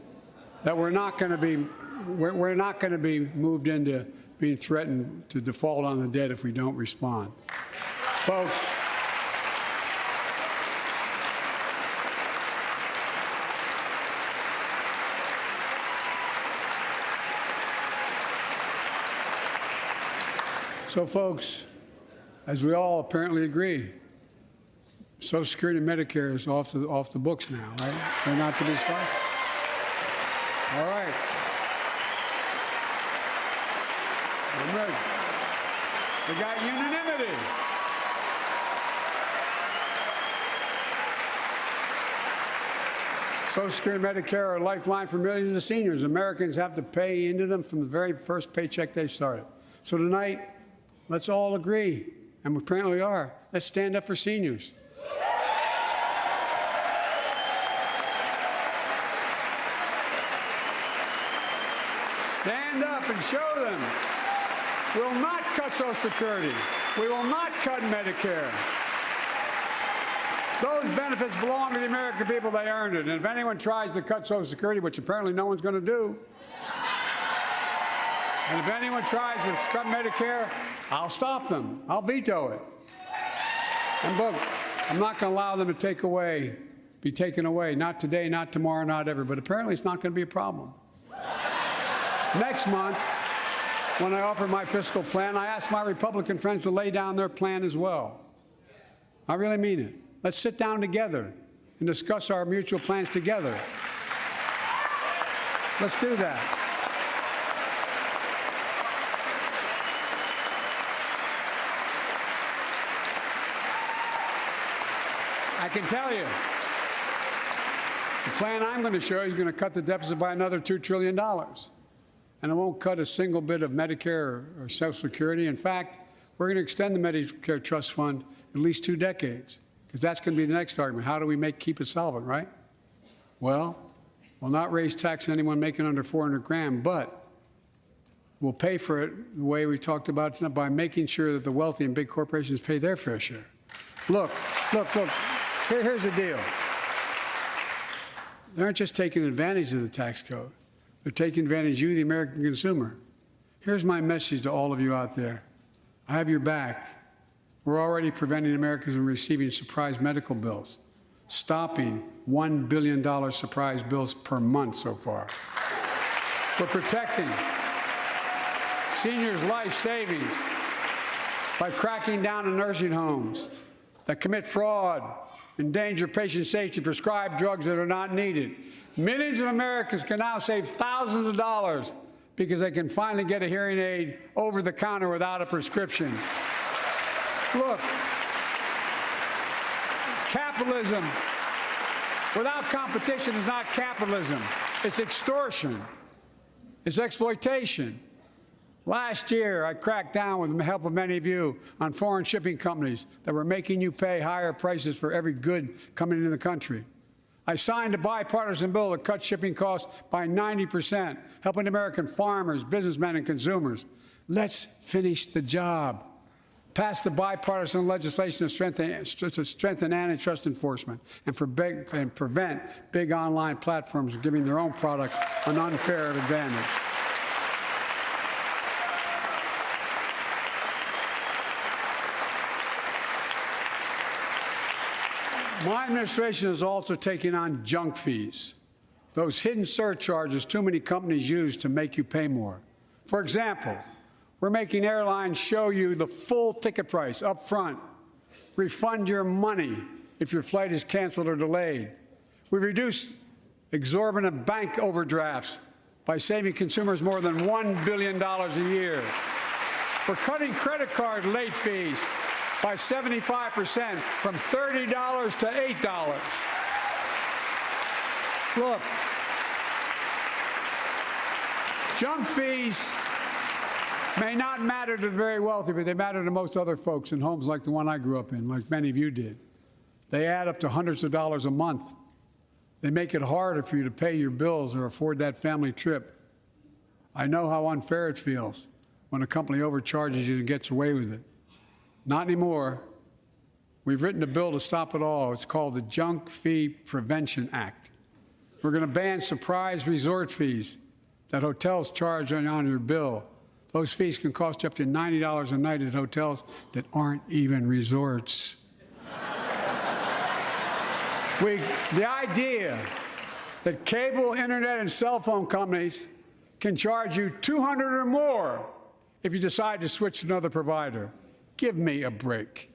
that we're not going to be moved into being threatened to default on the debt if we don't respond. Folks, as we all apparently agree, Social Security and Medicare is off the books now, right? They're not to be spent. All right. I'm ready. We got unanimity. Social Security and Medicare are a lifeline for millions of seniors. Americans have to pay into them from the very first paycheck they started. So tonight, let's all agree, and we apparently are, let's stand up for seniors. Stand up and show them. We will not cut Social Security. We will not cut Medicare. Those benefits belong to the American people. They earned it. And if anyone tries to cut Social Security, which apparently no one's going to do, and if anyone tries to cut Medicare, I'll stop them. I'll veto it. And look, I'm not going to allow them to be taken away. Not today, not tomorrow, not ever. But apparently it's not going to be a problem. Next month, when I offer my fiscal plan, I ask my Republican friends to lay down their plan as well. I really mean it. Let's sit down together and discuss our mutual plans together. Let's do that. I can tell you, the plan I'm going to show you is going to cut the deficit by another $2 trillion. And it won't cut a single bit of Medicare or Social Security. In fact, we're going to extend the Medicare Trust Fund at least 2 decades, because that's going to be the next argument. How do we keep it solvent, right? Well, we'll not raise tax on anyone making under 400 grand, but we'll pay for it the way we talked about tonight, by making sure that the wealthy and big corporations pay their fair share. Look. Here's the deal. They aren't just taking advantage of the tax code. They're taking advantage of you, the American consumer. Here's my message to all of you out there. I have your back. We're already preventing Americans from receiving surprise medical bills, stopping $1 billion surprise bills per month so far. We're protecting seniors' life savings by cracking down on nursing homes that commit fraud, endanger patient safety, prescribe drugs that are not needed. Millions of Americans can now save thousands of dollars because they can finally get a hearing aid over the counter without a prescription. Look, capitalism without competition is not capitalism. It's extortion. It's exploitation. Last year, I cracked down with the help of many of you on foreign shipping companies that were making you pay higher prices for every good coming into the country. I signed a bipartisan bill that cut shipping costs by 90%, helping American farmers, businessmen, and consumers. Let's finish the job. Pass the bipartisan legislation to strengthen antitrust enforcement and prevent big online platforms from giving their own products an unfair advantage. My administration is also taking on junk fees, those hidden surcharges too many companies use to make you pay more. For example, we're making airlines show you the full ticket price up front, refund your money if your flight is canceled or delayed. We've reduced exorbitant bank overdrafts by saving consumers more than $1 billion a year. We're cutting credit card late fees by 75% from $30 to $8. Look, junk fees may not matter to the very wealthy, but they matter to most other folks in homes like the one I grew up in, like many of you did. They add up to hundreds of dollars a month. They make it harder for you to pay your bills or afford that family trip. I know how unfair it feels when a company overcharges you and gets away with it. Not anymore. We've written a bill to stop it all. It's called the Junk Fee Prevention Act. We're going to ban surprise resort fees that hotels charge on your bill. Those fees can cost you up to $90 a night at hotels that aren't even resorts. The idea that cable, internet, and cell phone companies can charge you $200 or more if you decide to switch to another provider. Give me a break.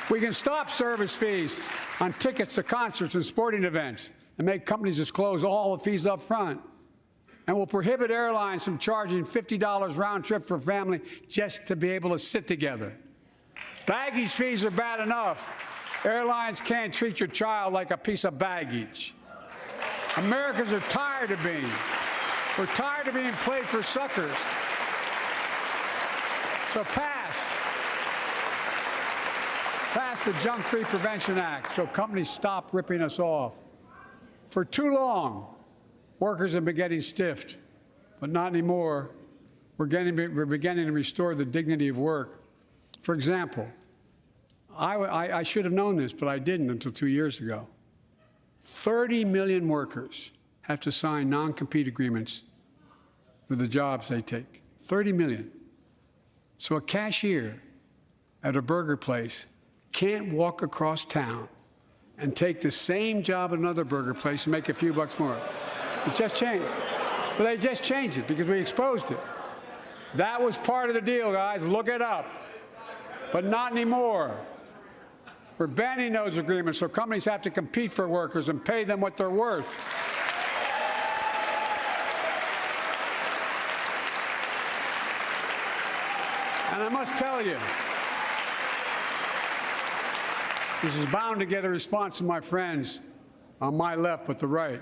We can stop service fees on tickets to concerts and sporting events and make companies disclose all the fees up front. And we'll prohibit airlines from charging $50 round trip for a family just to be able to sit together. Baggage fees are bad enough. Airlines can't treat your child like a piece of baggage. Americans are tired of being. We're tired of being played for suckers. So pass the Junk Fee Prevention Act so companies stop ripping us off. For too long, workers have been getting stiffed, but not anymore. We're beginning to restore the dignity of work. For example, I should have known this, but I didn't until 2 years ago. 30 million workers have to sign non-compete agreements for the jobs they take. 30 million. So a cashier at a burger place can't walk across town and take the same job at another burger place and make a few bucks more. It just changed. But they just changed it because we exposed it. That was part of the deal, guys. Look it up. But not anymore. We're banning those agreements so companies have to compete for workers and pay them what they're worth. And I must tell you, this is bound to get a response from my friends on my left but the right.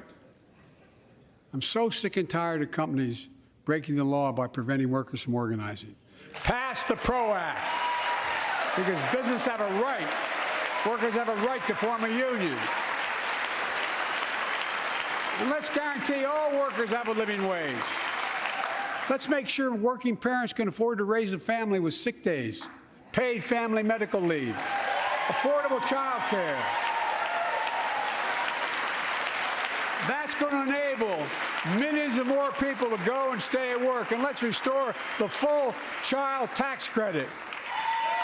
I'm so sick and tired of companies breaking the law by preventing workers from organizing. Pass the PRO Act, because businesses have a right, workers have a right to form a union. And let's guarantee all workers have a living wage. Let's make sure working parents can afford to raise a family with sick days, paid family medical leave, affordable child care. That's going to enable millions of more people to go and stay at work. And let's restore the full child tax credit,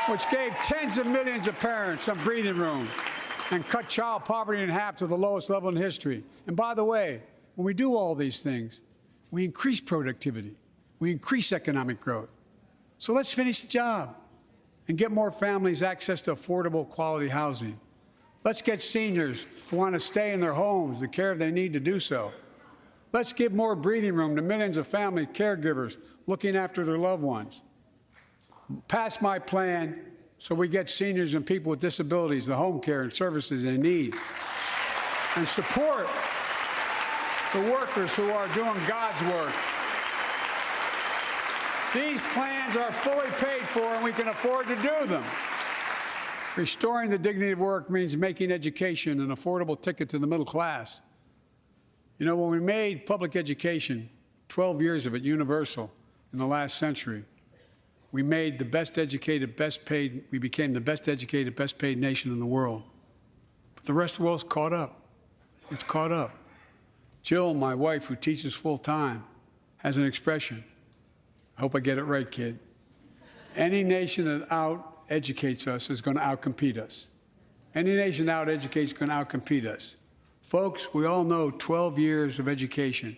which gave tens of millions of parents some breathing room and cut child poverty in half to the lowest level in history. And by the way, when we do all these things, we increase productivity. We increase economic growth. So let's finish the job and get more families access to affordable, quality housing. Let's get seniors who want to stay in their homes the care they need to do so. Let's give more breathing room to millions of family caregivers looking after their loved ones. Pass my plan so we get seniors and people with disabilities the home care and services they need. And support the workers who are doing God's work. These plans are fully paid for, and we can afford to do them. Restoring the dignity of work means making education an affordable ticket to the middle class. You know, when we made public education, 12 years of it, universal in the last century, we made the best educated, best paid, we became the best educated, best paid nation in the world. But the rest of the world's caught up. It's caught up. Jill, my wife, who teaches full time, has an expression. I hope I get it right, kid. Any nation that out-educates us is going to out-compete us. Any nation that out-educates is going to out-compete us. Folks, we all know 12 years of education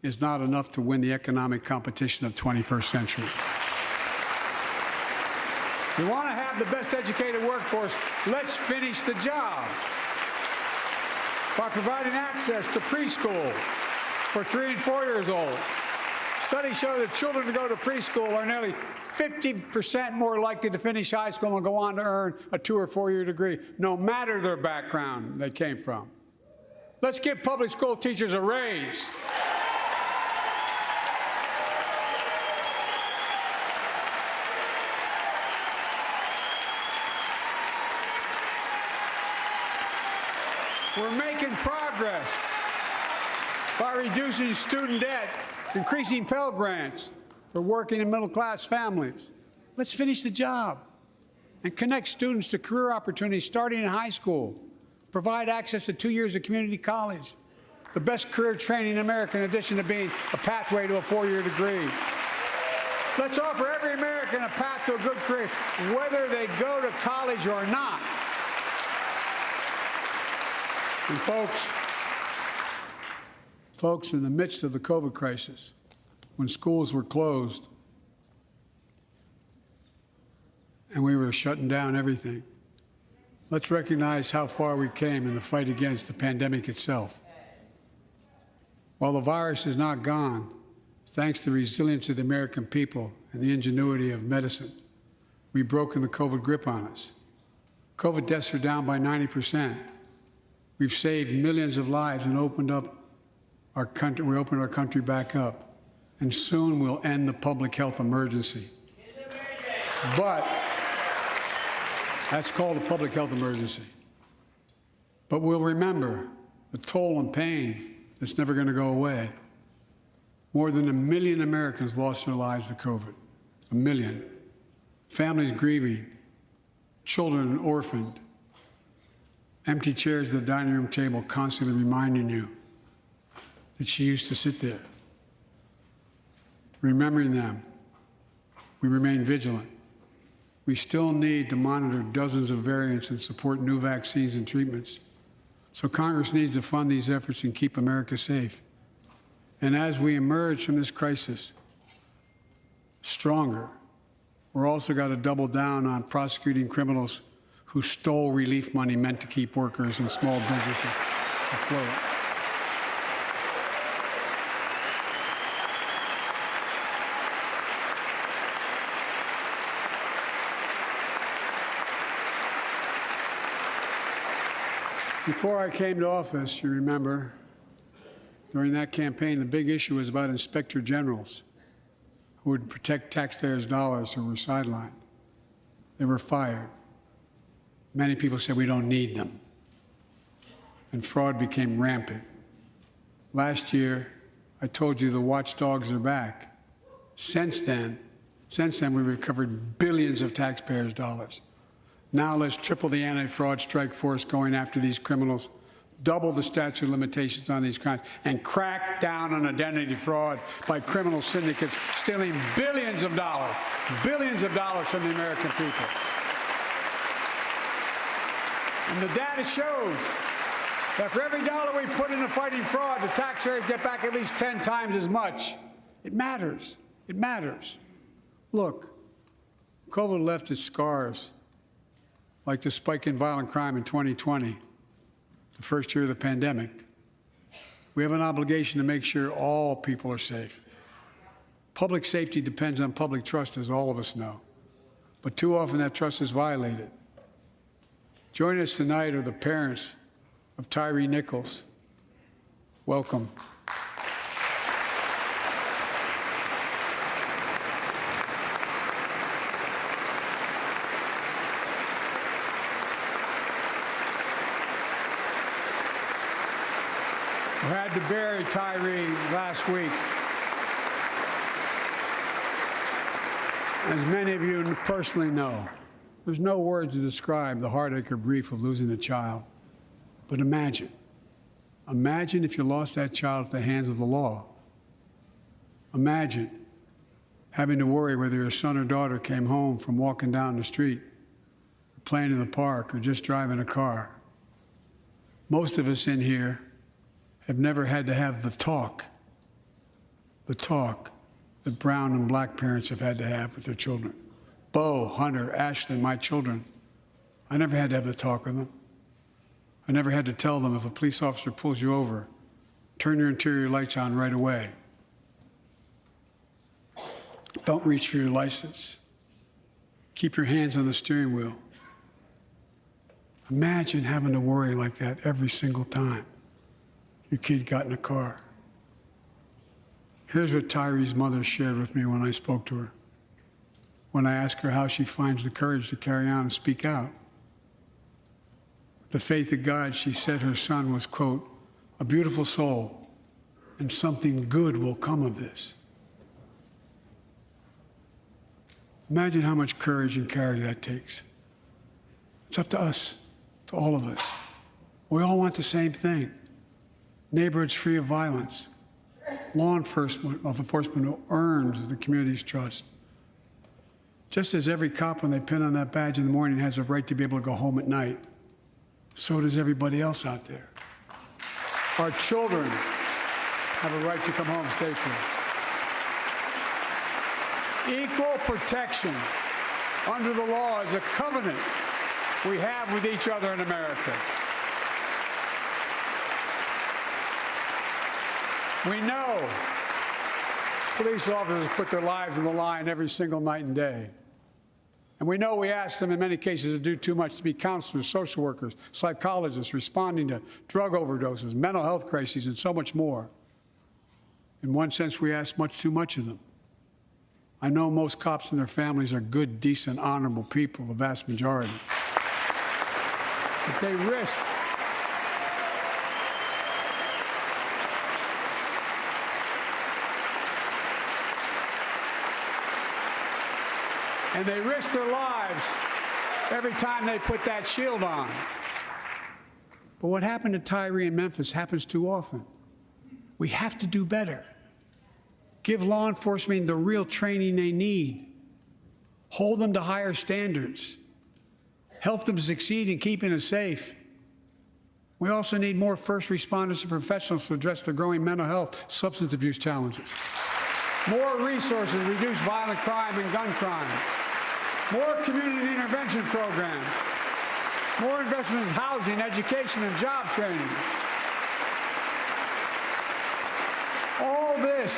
is not enough to win the economic competition of the 21st century. We want to have the best educated workforce. Let's finish the job by providing access to preschool for 3 and 4 years old. Studies show that children who go to preschool are nearly 50% more likely to finish high school and go on to earn a 2 or 4 year degree, no matter their background they came from. Let's give public school teachers a raise. We're making progress by reducing student debt, increasing Pell Grants for working and middle-class families. Let's finish the job and connect students to career opportunities starting in high school. Provide access to 2 years of community college, the best career training in America in addition to being a pathway to a 4-year degree. Let's offer every American a path to a good career, whether they go to college or not. And folks, in the midst of the COVID crisis, when schools were closed and we were shutting down everything, let's recognize how far we came in the fight against the pandemic itself. While the virus is not gone, thanks to the resilience of the American people and the ingenuity of medicine, we've broken the COVID grip on us. COVID deaths are down by 90%. We've saved millions of lives and opened up our country. We opened our country back up, and soon we'll end the public health emergency. But that's called a public health emergency. But we'll remember the toll and pain that's never going to go away. More than 1 million Americans lost their lives to COVID. 1 million. Families grieving, children orphaned, empty chairs at the dining room table constantly reminding you that she used to sit there. Remembering them, we remain vigilant. We still need to monitor dozens of variants and support new vaccines and treatments. So Congress needs to fund these efforts and keep America safe. And as we emerge from this crisis stronger, we're also got to double down on prosecuting criminals who stole relief money meant to keep workers and small businesses afloat. Before I came to office, you remember, during that campaign, the big issue was about inspector generals who would protect taxpayers' dollars who were sidelined. They were fired. Many people said we don't need them. And fraud became rampant. Last year, I told you the watchdogs are back. Since then, we've recovered billions of taxpayers' dollars. Now let's triple the anti-fraud strike force going after these criminals, double the statute of limitations on these crimes, and crack down on identity fraud by criminal syndicates stealing billions of dollars from the American people. And the data shows that for every dollar we put into fighting fraud, the taxpayers get back at least 10 times as much. It matters. It matters. Look, COVID left its scars, like the spike in violent crime in 2020, the first year of the pandemic. We have an obligation to make sure all people are safe. Public safety depends on public trust, as all of us know. But too often that trust is violated. Joining us tonight are the parents of Tyree Nichols. Welcome. who had to bury Tyree last week. As many of you personally know, there's no words to describe the heartache or grief of losing a child. But imagine if you lost that child at the hands of the law. Imagine having to worry whether your son or daughter came home from walking down the street, or playing in the park, or just driving a car. Most of us in here have never had to have the talk that brown and black parents have had to have with their children. Bo, Hunter, Ashley, my children, I never had to have the talk with them. I never had to tell them if a police officer pulls you over, turn your interior lights on right away. Don't reach for your license. Keep your hands on the steering wheel. Imagine having to worry like that every single time your kid got in a car. Here's what Tyree's mother shared with me when I spoke to her. When I asked her how she finds the courage to carry on and speak out. With the faith of God, she said her son was, quote, a beautiful soul, and something good will come of this. Imagine how much courage and character that takes. It's up to us, to all of us. We all want the same thing. Neighborhoods free of violence. Law enforcement who earns the community's trust. Just as every cop, when they pin on that badge in the morning, has a right to be able to go home at night, so does everybody else out there. Our children have a right to come home safely. Equal protection under the law is a covenant we have with each other in America. We know police officers put their lives on the line every single night and day. And we know we ask them in many cases to do too much, to be counselors, social workers, psychologists, responding to drug overdoses, mental health crises, and so much more. In one sense, we ask much too much of them. I know most cops and their families are good, decent, honorable people, the vast majority. But they risk their lives every time they put that shield on. But what happened to Tyree in Memphis happens too often. We have to do better. Give law enforcement the real training they need. Hold them to higher standards. Help them succeed in keeping us safe. We also need more first responders and professionals to address the growing mental health, substance abuse challenges. More resources to reduce violent crime and gun crime. More community intervention programs. More investment in housing, education, and job training. All this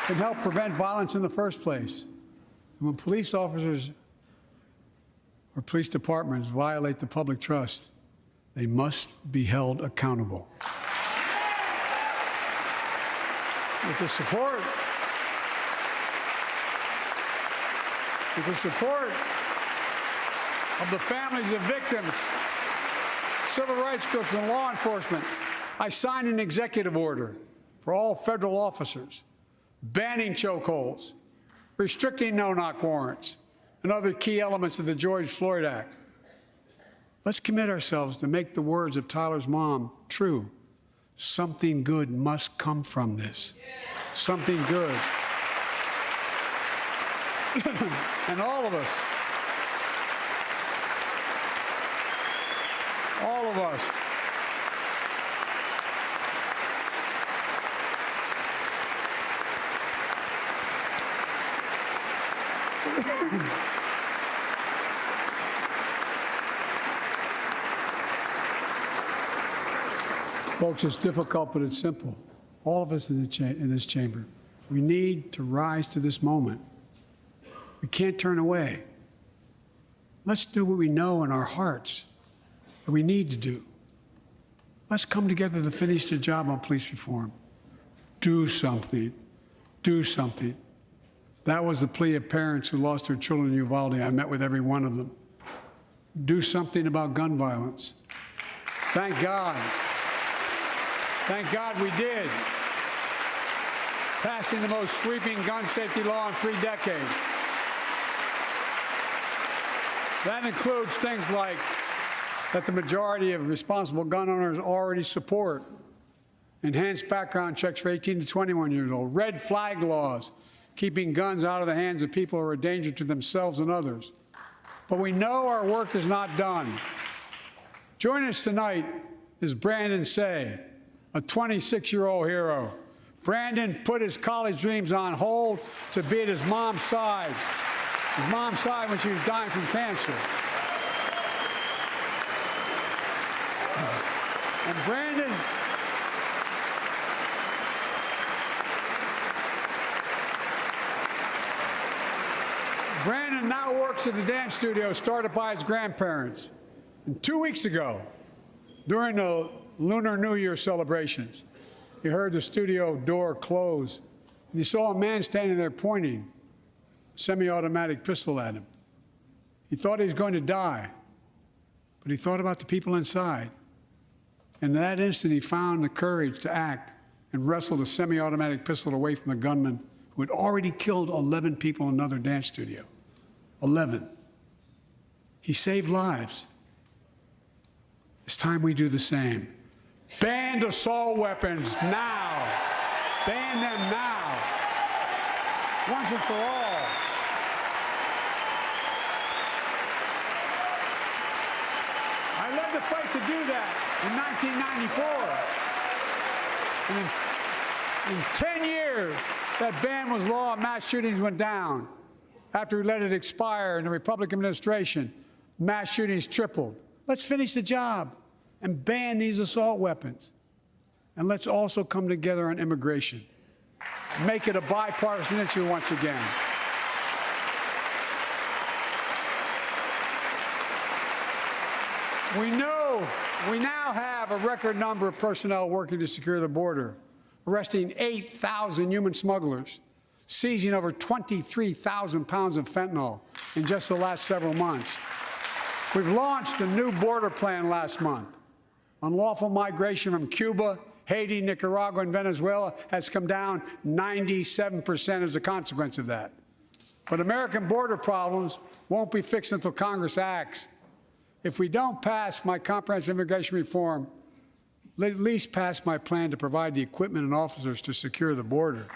can help prevent violence in the first place. And when police officers or police departments violate the public trust, they must be held accountable. With the support of the families of victims, civil rights groups, and law enforcement, I signed an executive order for all federal officers, banning chokeholds, restricting no-knock warrants, and other key elements of the George Floyd Act. Let's commit ourselves to make the words of Tyler's mom true. Something good must come from this. Something good. And all of us, folks, it's difficult, but it's simple. All of us in this chamber, we need to rise to this moment. We can't turn away. Let's do what we know in our hearts that we need to do. Let's come together to finish the job on police reform. Do something. Do something. That was the plea of parents who lost their children in Uvalde. I met with every one of them. Do something about gun violence. Thank God. Thank God we did. Passing the most sweeping gun safety law in 3 decades. That includes things like that the majority of responsible gun owners already support. Enhanced background checks for 18 to 21 years old. Red flag laws, keeping guns out of the hands of people who are a danger to themselves and others. But we know our work is not done. Joining us tonight is Brandon Say, a 26-year-old hero. Brandon put his college dreams on hold to be at his mom's side. His mom's side when she was dying from cancer. And Brandon now works at the dance studio started by his grandparents. And 2 weeks ago, during the Lunar New Year celebrations, he heard the studio door close, and he saw a man standing there pointing a semi-automatic pistol at him. He thought he was going to die, but he thought about the people inside. And in that instant, he found the courage to act and wrestled a semi-automatic pistol away from the gunman who had already killed 11 people in another dance studio. 11. He saved lives. It's time we do the same. Ban assault weapons now. Ban them now. Once and for all. I led the fight to do that in 1994. And in 10 years, that ban was law and mass shootings went down. After we let it expire in the Republican administration, mass shootings tripled. Let's finish the job and ban these assault weapons. And let's also come together on immigration. Make it a bipartisan issue once again. We know we now have a record number of personnel working to secure the border, arresting 8,000 human smugglers, seizing over 23,000 pounds of fentanyl in just the last several months. We've launched a new border plan last month. Unlawful migration from Cuba, Haiti, Nicaragua, and Venezuela has come down 97% as a consequence of that. But American border problems won't be fixed until Congress acts. If we don't pass my comprehensive immigration reform, at least pass my plan to provide the equipment and officers to secure the border.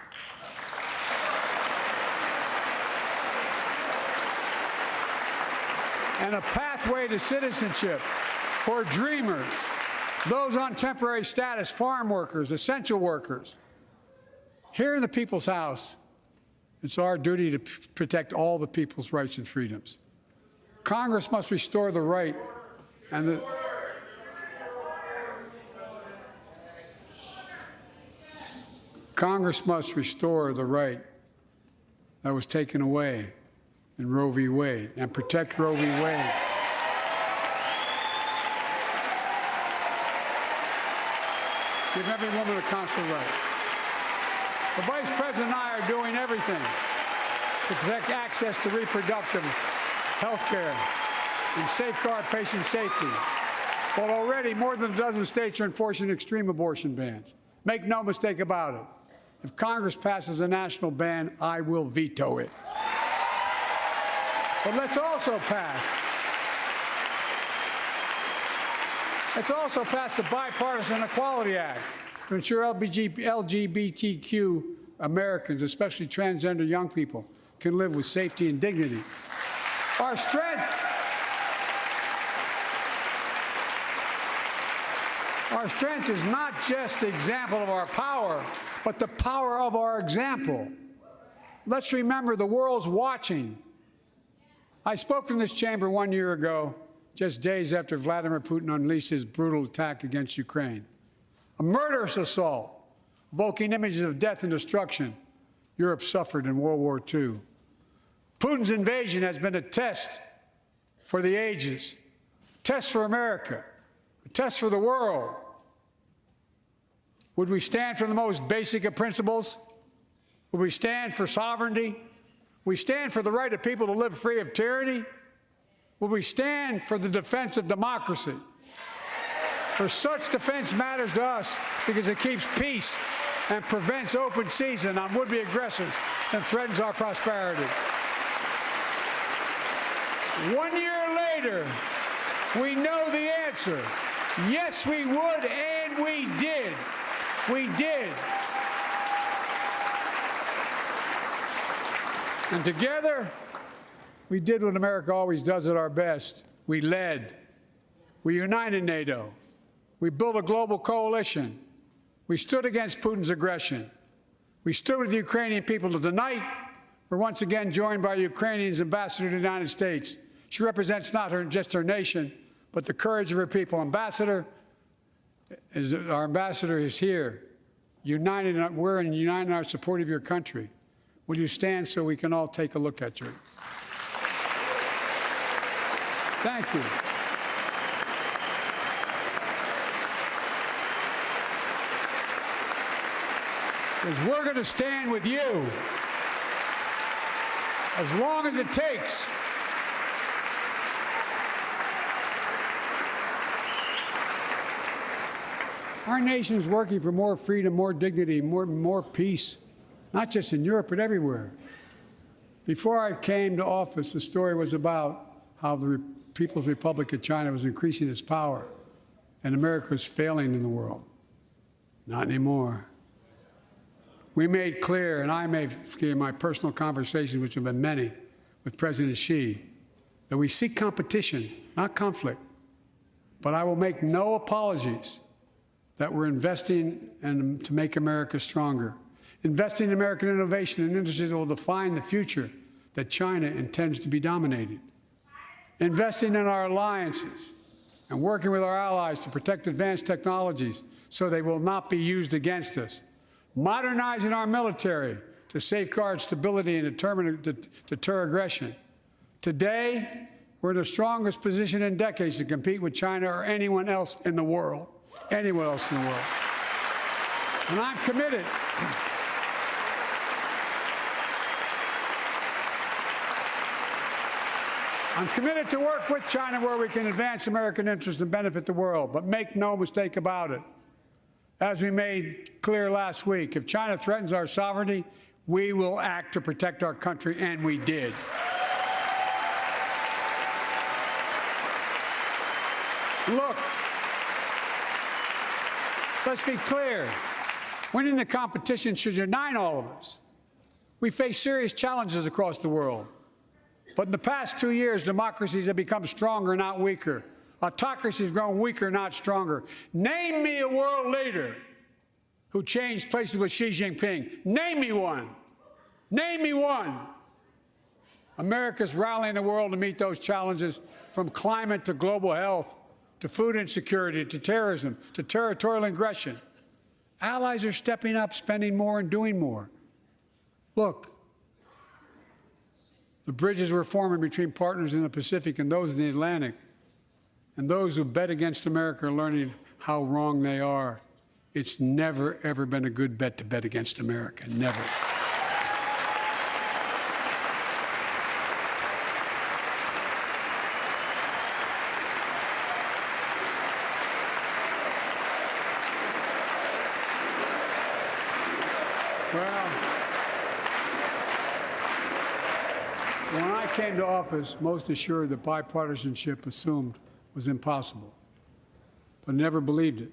And a pathway to citizenship for dreamers, those on temporary status, farm workers, essential workers. Here in the People's House, it's our duty to protect all the people's rights and freedoms. Congress must restore the right and the Congress must restore the right that was taken away in Roe v. Wade and protect Roe v. Wade. Give every woman a constitutional right. The Vice President and I are doing everything to protect access to reproductive health care and safeguard patient safety. But already more than a dozen states are enforcing extreme abortion bans. Make no mistake about it. If Congress passes a national ban, I will veto it. But let's also pass the Bipartisan Equality Act to ensure LGBTQ Americans, especially transgender young people, can live with safety and dignity. Our strength is not just the example of our power, but the power of our example. Let's remember the world's watching. I spoke from this chamber 1 year ago, just days after Vladimir Putin unleashed his brutal attack against Ukraine. A murderous assault, evoking images of death and destruction Europe suffered in World War II. Putin's invasion has been a test for the ages, a test for America, a test for the world. Would we stand for the most basic of principles? Would we stand for sovereignty? Would we stand for the right of people to live free of tyranny? Would we stand for the defense of democracy? For such defense matters to us because it keeps peace and prevents open season on would-be aggressors and threatens our prosperity. 1 year later, we know the answer. Yes, we would, and we did. We did. And together, we did what America always does at our best. We led. We united NATO. We built a global coalition. We stood against Putin's aggression. We stood with the Ukrainian people. Tonight, we're once again joined by Ukrainian's ambassador to the United States. She represents not just her nation, but the courage of her people. Our ambassador is here, we're united in our support of your country. Will you stand so we can all take a look at you? Thank you. Because we're going to stand with you as long as it takes. Our nation is working for more freedom, more dignity, more peace, not just in Europe, but everywhere. Before I came to office, the story was about how the People's Republic of China was increasing its power and America was failing in the world. Not anymore. We made clear, and I made clear in my personal conversations, which have been many, with President Xi, that we seek competition, not conflict. But I will make no apologies that we're investing to make America stronger, investing in American innovation and industries that will define the future that China intends to be dominating, investing in our alliances and working with our allies to protect advanced technologies so they will not be used against us, modernizing our military to safeguard stability and deter aggression. Today, we're in the strongest position in decades to compete with China or anyone else in the world. Anyone else in the world. And I'm committed. I'm committed to work with China where we can advance American interests and benefit the world. But make no mistake about it. As we made clear last week, if China threatens our sovereignty, we will act to protect our country, and we did. Look, let's be clear. Winning the competition should unite all of us. We face serious challenges across the world. But in the past 2 years, democracies have become stronger, not weaker. Autocracy has grown weaker, not stronger. Name me a world leader who changed places with Xi Jinping. Name me one. Name me one. America's rallying the world to meet those challenges, from climate to global health, to food insecurity, to terrorism, to territorial aggression. Allies are stepping up, spending more, and doing more. Look, the bridges we're forming between partners in the Pacific and those in the Atlantic, and those who bet against America are learning how wrong they are. It's never, ever been a good bet to bet against America. Never. Well, when I came to office, most assured that bipartisanship assumed was impossible, but I never believed it.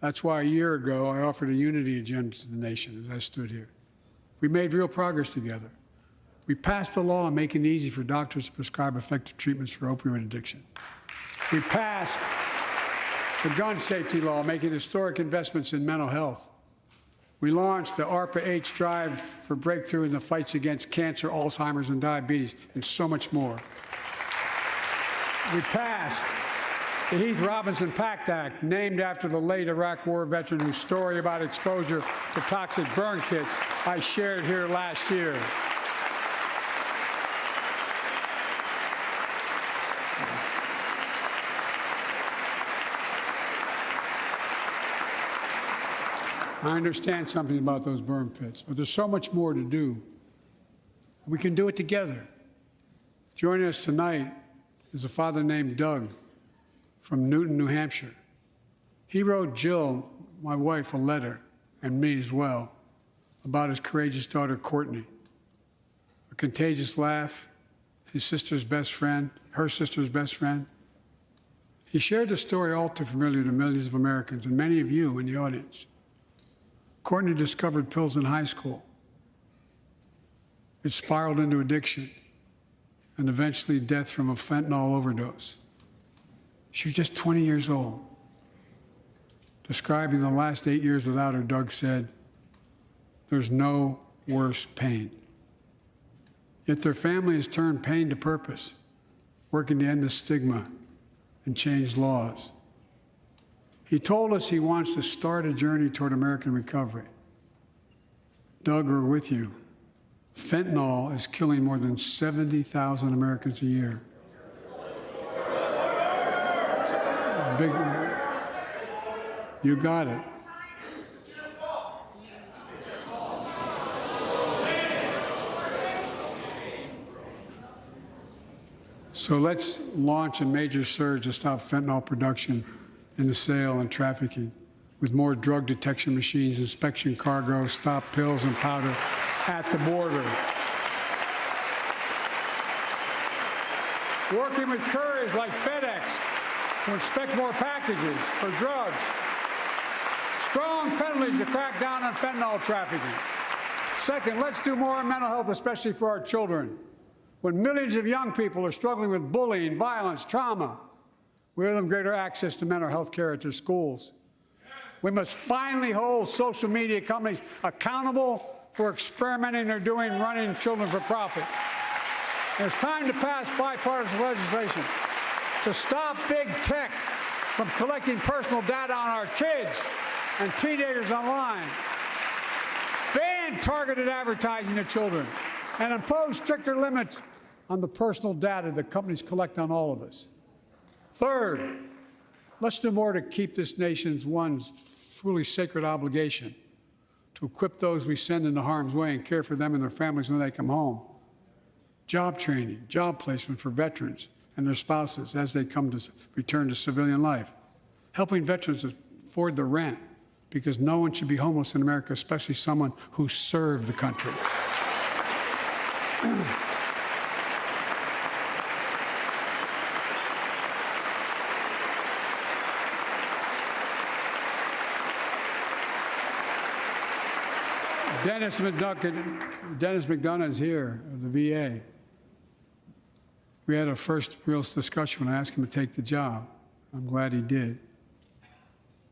That's why a year ago I offered a unity agenda to the nation as I stood here. We made real progress together. We passed a law making it easy for doctors to prescribe effective treatments for opioid addiction. We passed the gun safety law, making historic investments in mental health. We launched the ARPA-H drive for breakthrough in the fights against cancer, Alzheimer's, and diabetes, and so much more. We passed the Heath Robinson PACT Act, named after the late Iraq War veteran whose story about exposure to toxic burn kits I shared here last year. I understand something about those burn pits, but there's so much more to do. We can do it together. Joining us tonight is a father named Doug from Newton, New Hampshire. He wrote Jill, my wife, a letter, and me as well, about his courageous daughter, Courtney. A contagious laugh, his sister's best friend, her sister's best friend. He shared a story all too familiar to millions of Americans and many of you in the audience. Courtney discovered pills in high school. It spiraled into addiction and eventually death from a fentanyl overdose. She was just 20 years old. Describing the last 8 years without her, Doug said, "There's no worse pain." Yet their family has turned pain to purpose, working to end the stigma and change laws. He told us he wants to start a journey toward American recovery. Doug, we're with you. Fentanyl is killing more than 70,000 Americans a year. Big, you got it. So let's launch a major surge to stop fentanyl production and the sale and trafficking with more drug detection machines, inspection cargo, stop pills and powder at the border. Working with couriers like FedEx to inspect more packages for drugs. Strong penalties to crack down on fentanyl trafficking. Second, let's do more on mental health, especially for our children. When millions of young people are struggling with bullying, violence, trauma, we owe them greater access to mental health care at their schools. We must finally hold social media companies accountable for experimenting they're doing running children for profit. It's time to pass bipartisan legislation to stop big tech from collecting personal data on our kids and teenagers online, ban targeted advertising to children, and impose stricter limits on the personal data that companies collect on all of us. Third, let's do more to keep this nation's one truly sacred obligation to equip those we send into harm's way and care for them and their families when they come home. Job training, job placement for veterans and their spouses as they come to return to civilian life. Helping veterans afford the rent, because no one should be homeless in America, especially someone who served the country. Dennis McDonough is here, of the VA. We had a first real discussion when I asked him to take the job. I'm glad he did.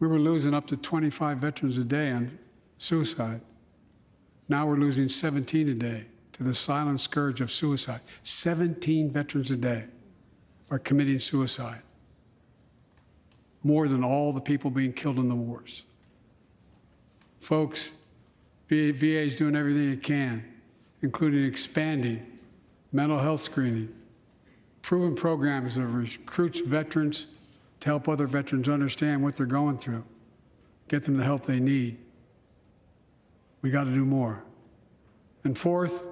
We were losing up to 25 veterans a day on suicide. Now we're losing 17 a day to the silent scourge of suicide. 17 veterans a day are committing suicide. More than all the people being killed in the wars. Folks, VA is doing everything it can, including expanding mental health screening, proven programs that recruits veterans to help other veterans understand what they're going through, get them the help they need. We got to do more. And fourth,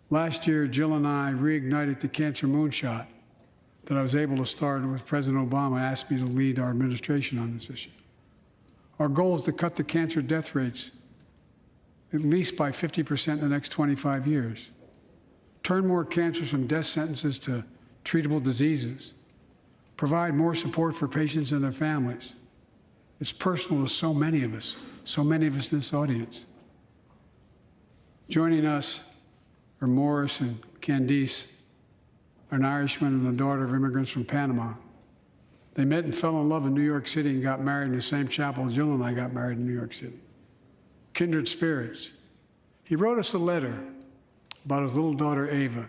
last year, Jill and I reignited the cancer moonshot that I was able to start with President Obama asked me to lead our administration on this issue. Our goal is to cut the cancer death rates at least by 50% in the next 25 years. Turn more cancers from death sentences to treatable diseases. Provide more support for patients and their families. It's personal to so many of us in this audience. Joining us are Morris and Candice, an Irishman and the daughter of immigrants from Panama. They met and fell in love in New York City and got married in the same chapel Jill and I got married in New York City. Kindred spirits. He wrote us a letter about his little daughter, Ava,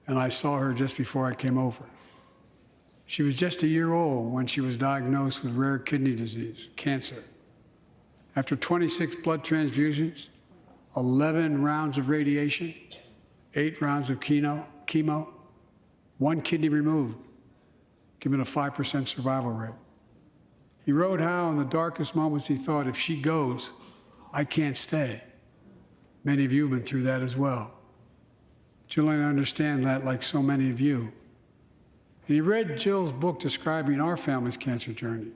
and I saw her just before I came over. She was just a year old when she was diagnosed with rare kidney disease, cancer. After 26 blood transfusions, 11 rounds of radiation, 8 rounds of chemo, 1 kidney removed, giving a 5% survival rate. He wrote how in the darkest moments he thought, if she goes, I can't stay. Many of you have been through that as well. Jill and I understand that like so many of you. And he read Jill's book describing our family's cancer journey.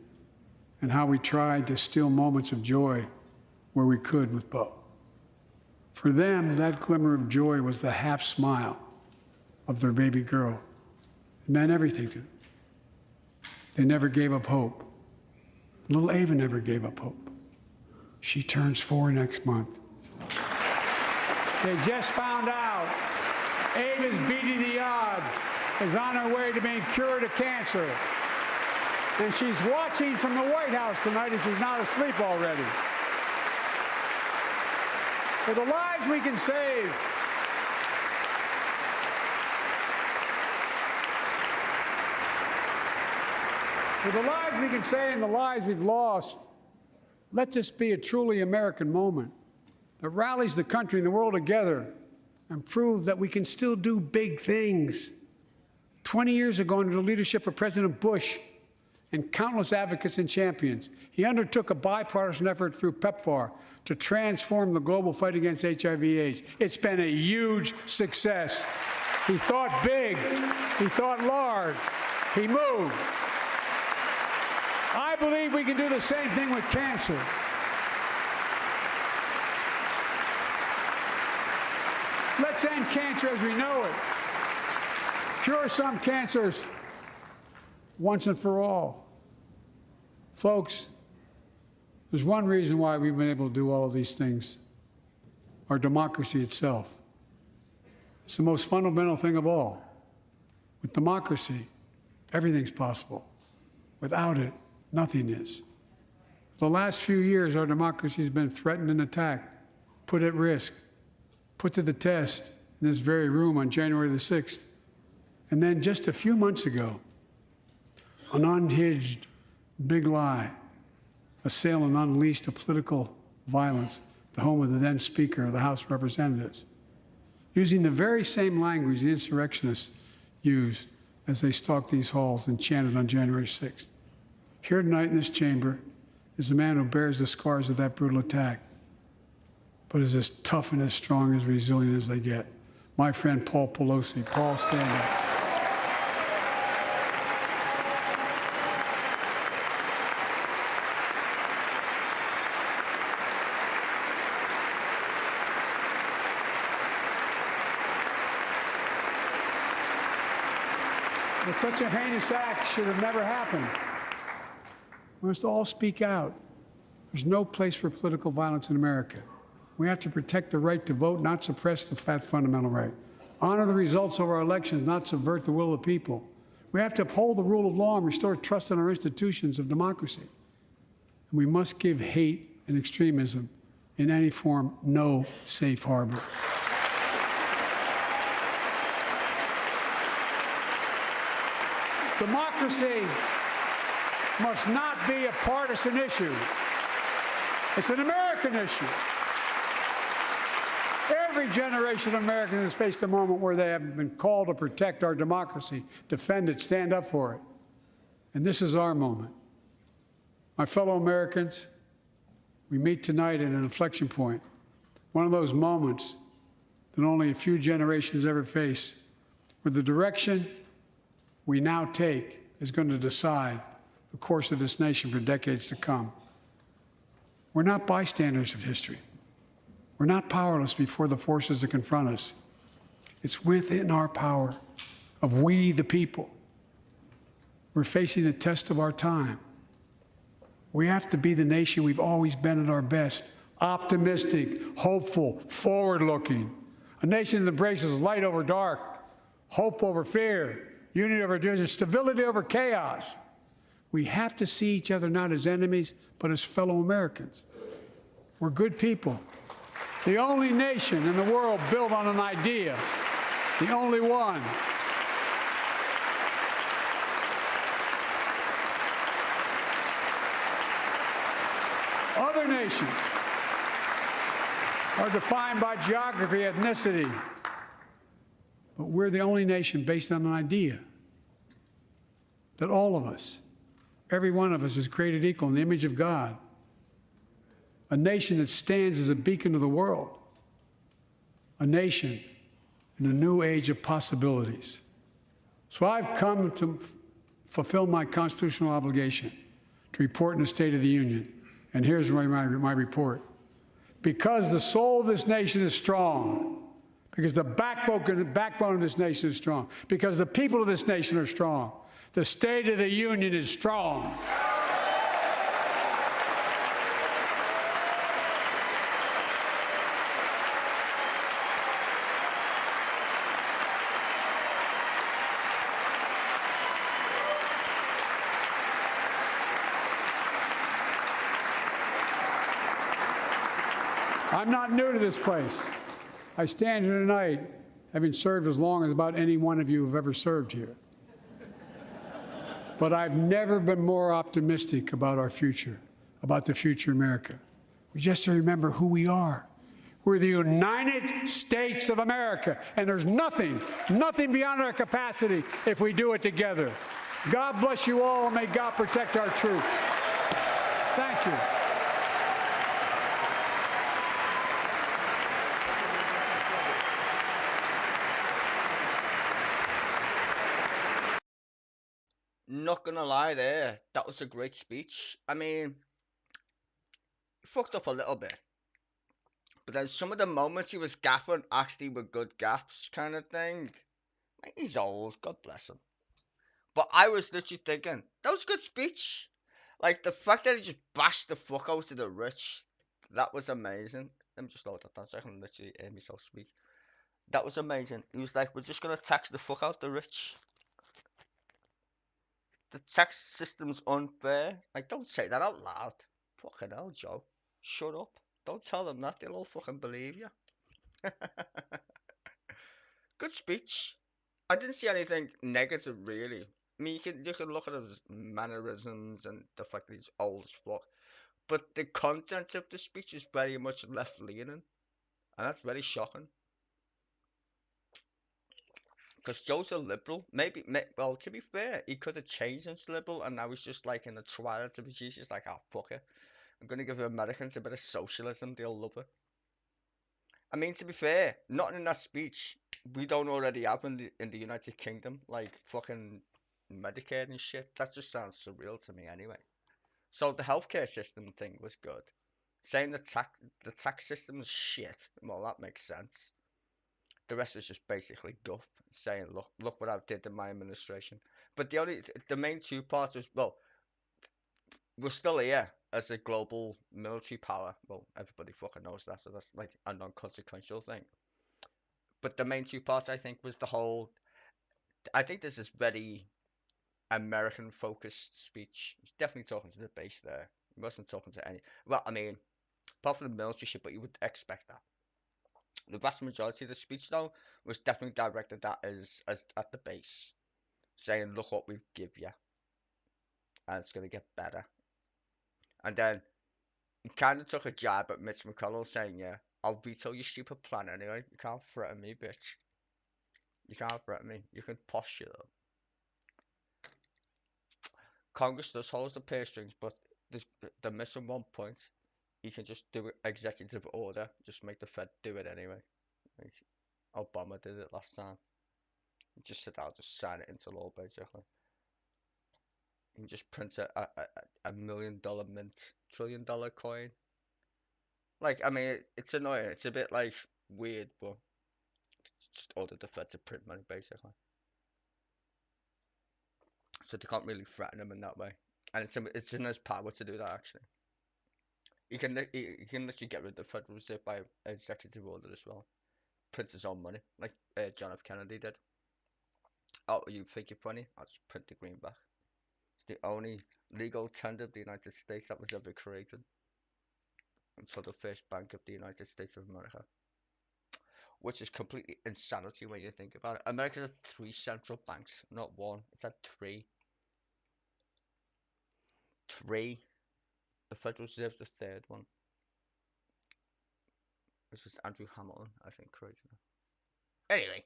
and how we tried to steal moments of joy where we could with Bo. For them, that glimmer of joy was the half smile of their baby girl. It meant everything to them. They never gave up hope. Little Ava never gave up hope. She turns 4 next month. They just found out Ava's beating the odds, is on her way to being cured of cancer. And she's watching from the White House tonight if she's not asleep already. For the lives we can save, for the lives we can save and the lives we've lost, let this be a truly American moment that rallies the country and the world together and proves that we can still do big things. 20 years ago, under the leadership of President Bush and countless advocates and champions, he undertook a bipartisan effort through PEPFAR to transform the global fight against HIV/AIDS. It's been a huge success. He thought big. He thought large. He moved. I believe we can do the same thing with cancer. Let's end cancer as we know it. Cure some cancers once and for all. Folks, there's one reason why we've been able to do all of these things. Our democracy itself. It's the most fundamental thing of all. With democracy, everything's possible. Without it, nothing is. For the last few years, our democracy has been threatened and attacked, put at risk, put to the test in this very room on January the 6th. And then just a few months ago, an unhinged big lie assailed and unleashed a political violence, the home of the then Speaker of the House of Representatives, using the very same language the insurrectionists used as they stalked these halls and chanted on January 6th. Here tonight in this chamber is a man who bears the scars of that brutal attack, but is as tough and as strong, as resilient as they get. My friend Paul Pelosi. Paul, stand up. But such a heinous act should have never happened. We must all speak out. There's no place for political violence in America. We have to protect the right to vote, not suppress the fundamental right. Honor the results of our elections, not subvert the will of the people. We have to uphold the rule of law and restore trust in our institutions of democracy. And we must give hate and extremism in any form no safe harbor. Democracy must not be a partisan issue. It's an American issue. Every generation of Americans has faced a moment where they have been called to protect our democracy, defend it, stand up for it. And this is our moment. My fellow Americans, we meet tonight at an inflection point, one of those moments that only a few generations ever face, where the direction we now take is going to decide the course of this nation for decades to come. We're not bystanders of history. We're not powerless before the forces that confront us. It's within our power of we, the people. We're facing the test of our time. We have to be the nation we've always been at our best, optimistic, hopeful, forward-looking, a nation that embraces light over dark, hope over fear, unity over division, stability over chaos. We have to see each other not as enemies, but as fellow Americans. We're good people. The only nation in the world built on an idea, the only one. Other nations are defined by geography, ethnicity, but we're the only nation based on an idea that all of us, every one of us, is created equal in the image of God. A nation that stands as a beacon to the world. A nation in a new age of possibilities. So I've come to fulfill my constitutional obligation to report in the State of the Union. And here's my report. Because the soul of this nation is strong, because the backbone of this nation is strong, because the people of this nation are strong, the State of the Union is strong. I'm not new to this place. I stand here tonight having served as long as about any one of you have ever served here. But I've never been more optimistic about our future, about the future of America. We just have to remember who we are. We're the United States of America, and there's nothing beyond our capacity if we do it together. God bless you all, and may God protect our troops. Thank you. Not gonna lie there, that was a great speech. I mean, fucked up a little bit. But then some of the moments he was gaffing actually were good gaps kind of thing. Like, he's old, God bless him. But I was literally thinking, that was a good speech. Like, the fact that he just bashed the fuck out of the rich, that was amazing. Let me just load that down so I can literally hear myself speak. That was amazing. He was like, we're just gonna tax the fuck out the rich. The tax system's unfair. Like, don't say that out loud. Fucking hell, Joe. Shut up. Don't tell them that. They'll all fucking believe you. Good speech. I didn't see anything negative, really. I mean, you can look at his mannerisms and the fact that he's old as fuck. But the content of the speech is very much left-leaning. And that's very shocking. Because Joe's a liberal. Well, to be fair, he could have changed into liberal, and now he's just like in the twilight of his years. He's like, oh, fuck it. I'm going to give Americans a bit of socialism. They'll love it. I mean, to be fair, nothing in that speech we don't already have in the United Kingdom. Like, fucking Medicare and shit. That just sounds surreal to me anyway. So the healthcare system thing was good. Saying the tax system is shit. Well, that makes sense. The rest was just basically guff, saying, look what I did in my administration. But the main two parts was, well, we're still here as a global military power. Well, everybody fucking knows that, so that's like a non-consequential thing. But the main two parts, I think, was the whole, I think this is very American-focused speech. He was definitely talking to the base there. He wasn't talking to any, well, I mean, apart from the military shit, but you would expect that. The vast majority of the speech, though, was definitely directed at at the base, saying, look what we give you, and it's going to get better. And then he kind of took a jab at Mitch McConnell, saying, yeah, I'll veto your stupid plan anyway. You can't threaten me, bitch. You can't threaten me. You can posture, though. Congress does hold the purse strings, but they're missing one point. You can just do it executive order, just make the Fed do it anyway. Like Obama did it last time. He just said, I'll just sign it into law, basically. You can just print a $1 million mint, $1 trillion coin. Like, I mean, it's annoying. It's a bit, like, weird, but just order the Fed to print money, basically. So they can't really threaten him in that way. And it's in his power to do that, actually. He can literally get rid of the Federal Reserve by executive order as well. Print his own money, like John F. Kennedy did. Oh, you think you're funny? I'll just print the greenback. It's the only legal tender of the United States that was ever created. Until the first bank of the United States of America. Which is completely insanity when you think about it. America had 3 central banks, not 1. It's had 3. 3. The Federal Reserve's the 3rd one. This is Andrew Hamilton, I think, created it. Anyway,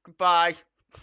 goodbye.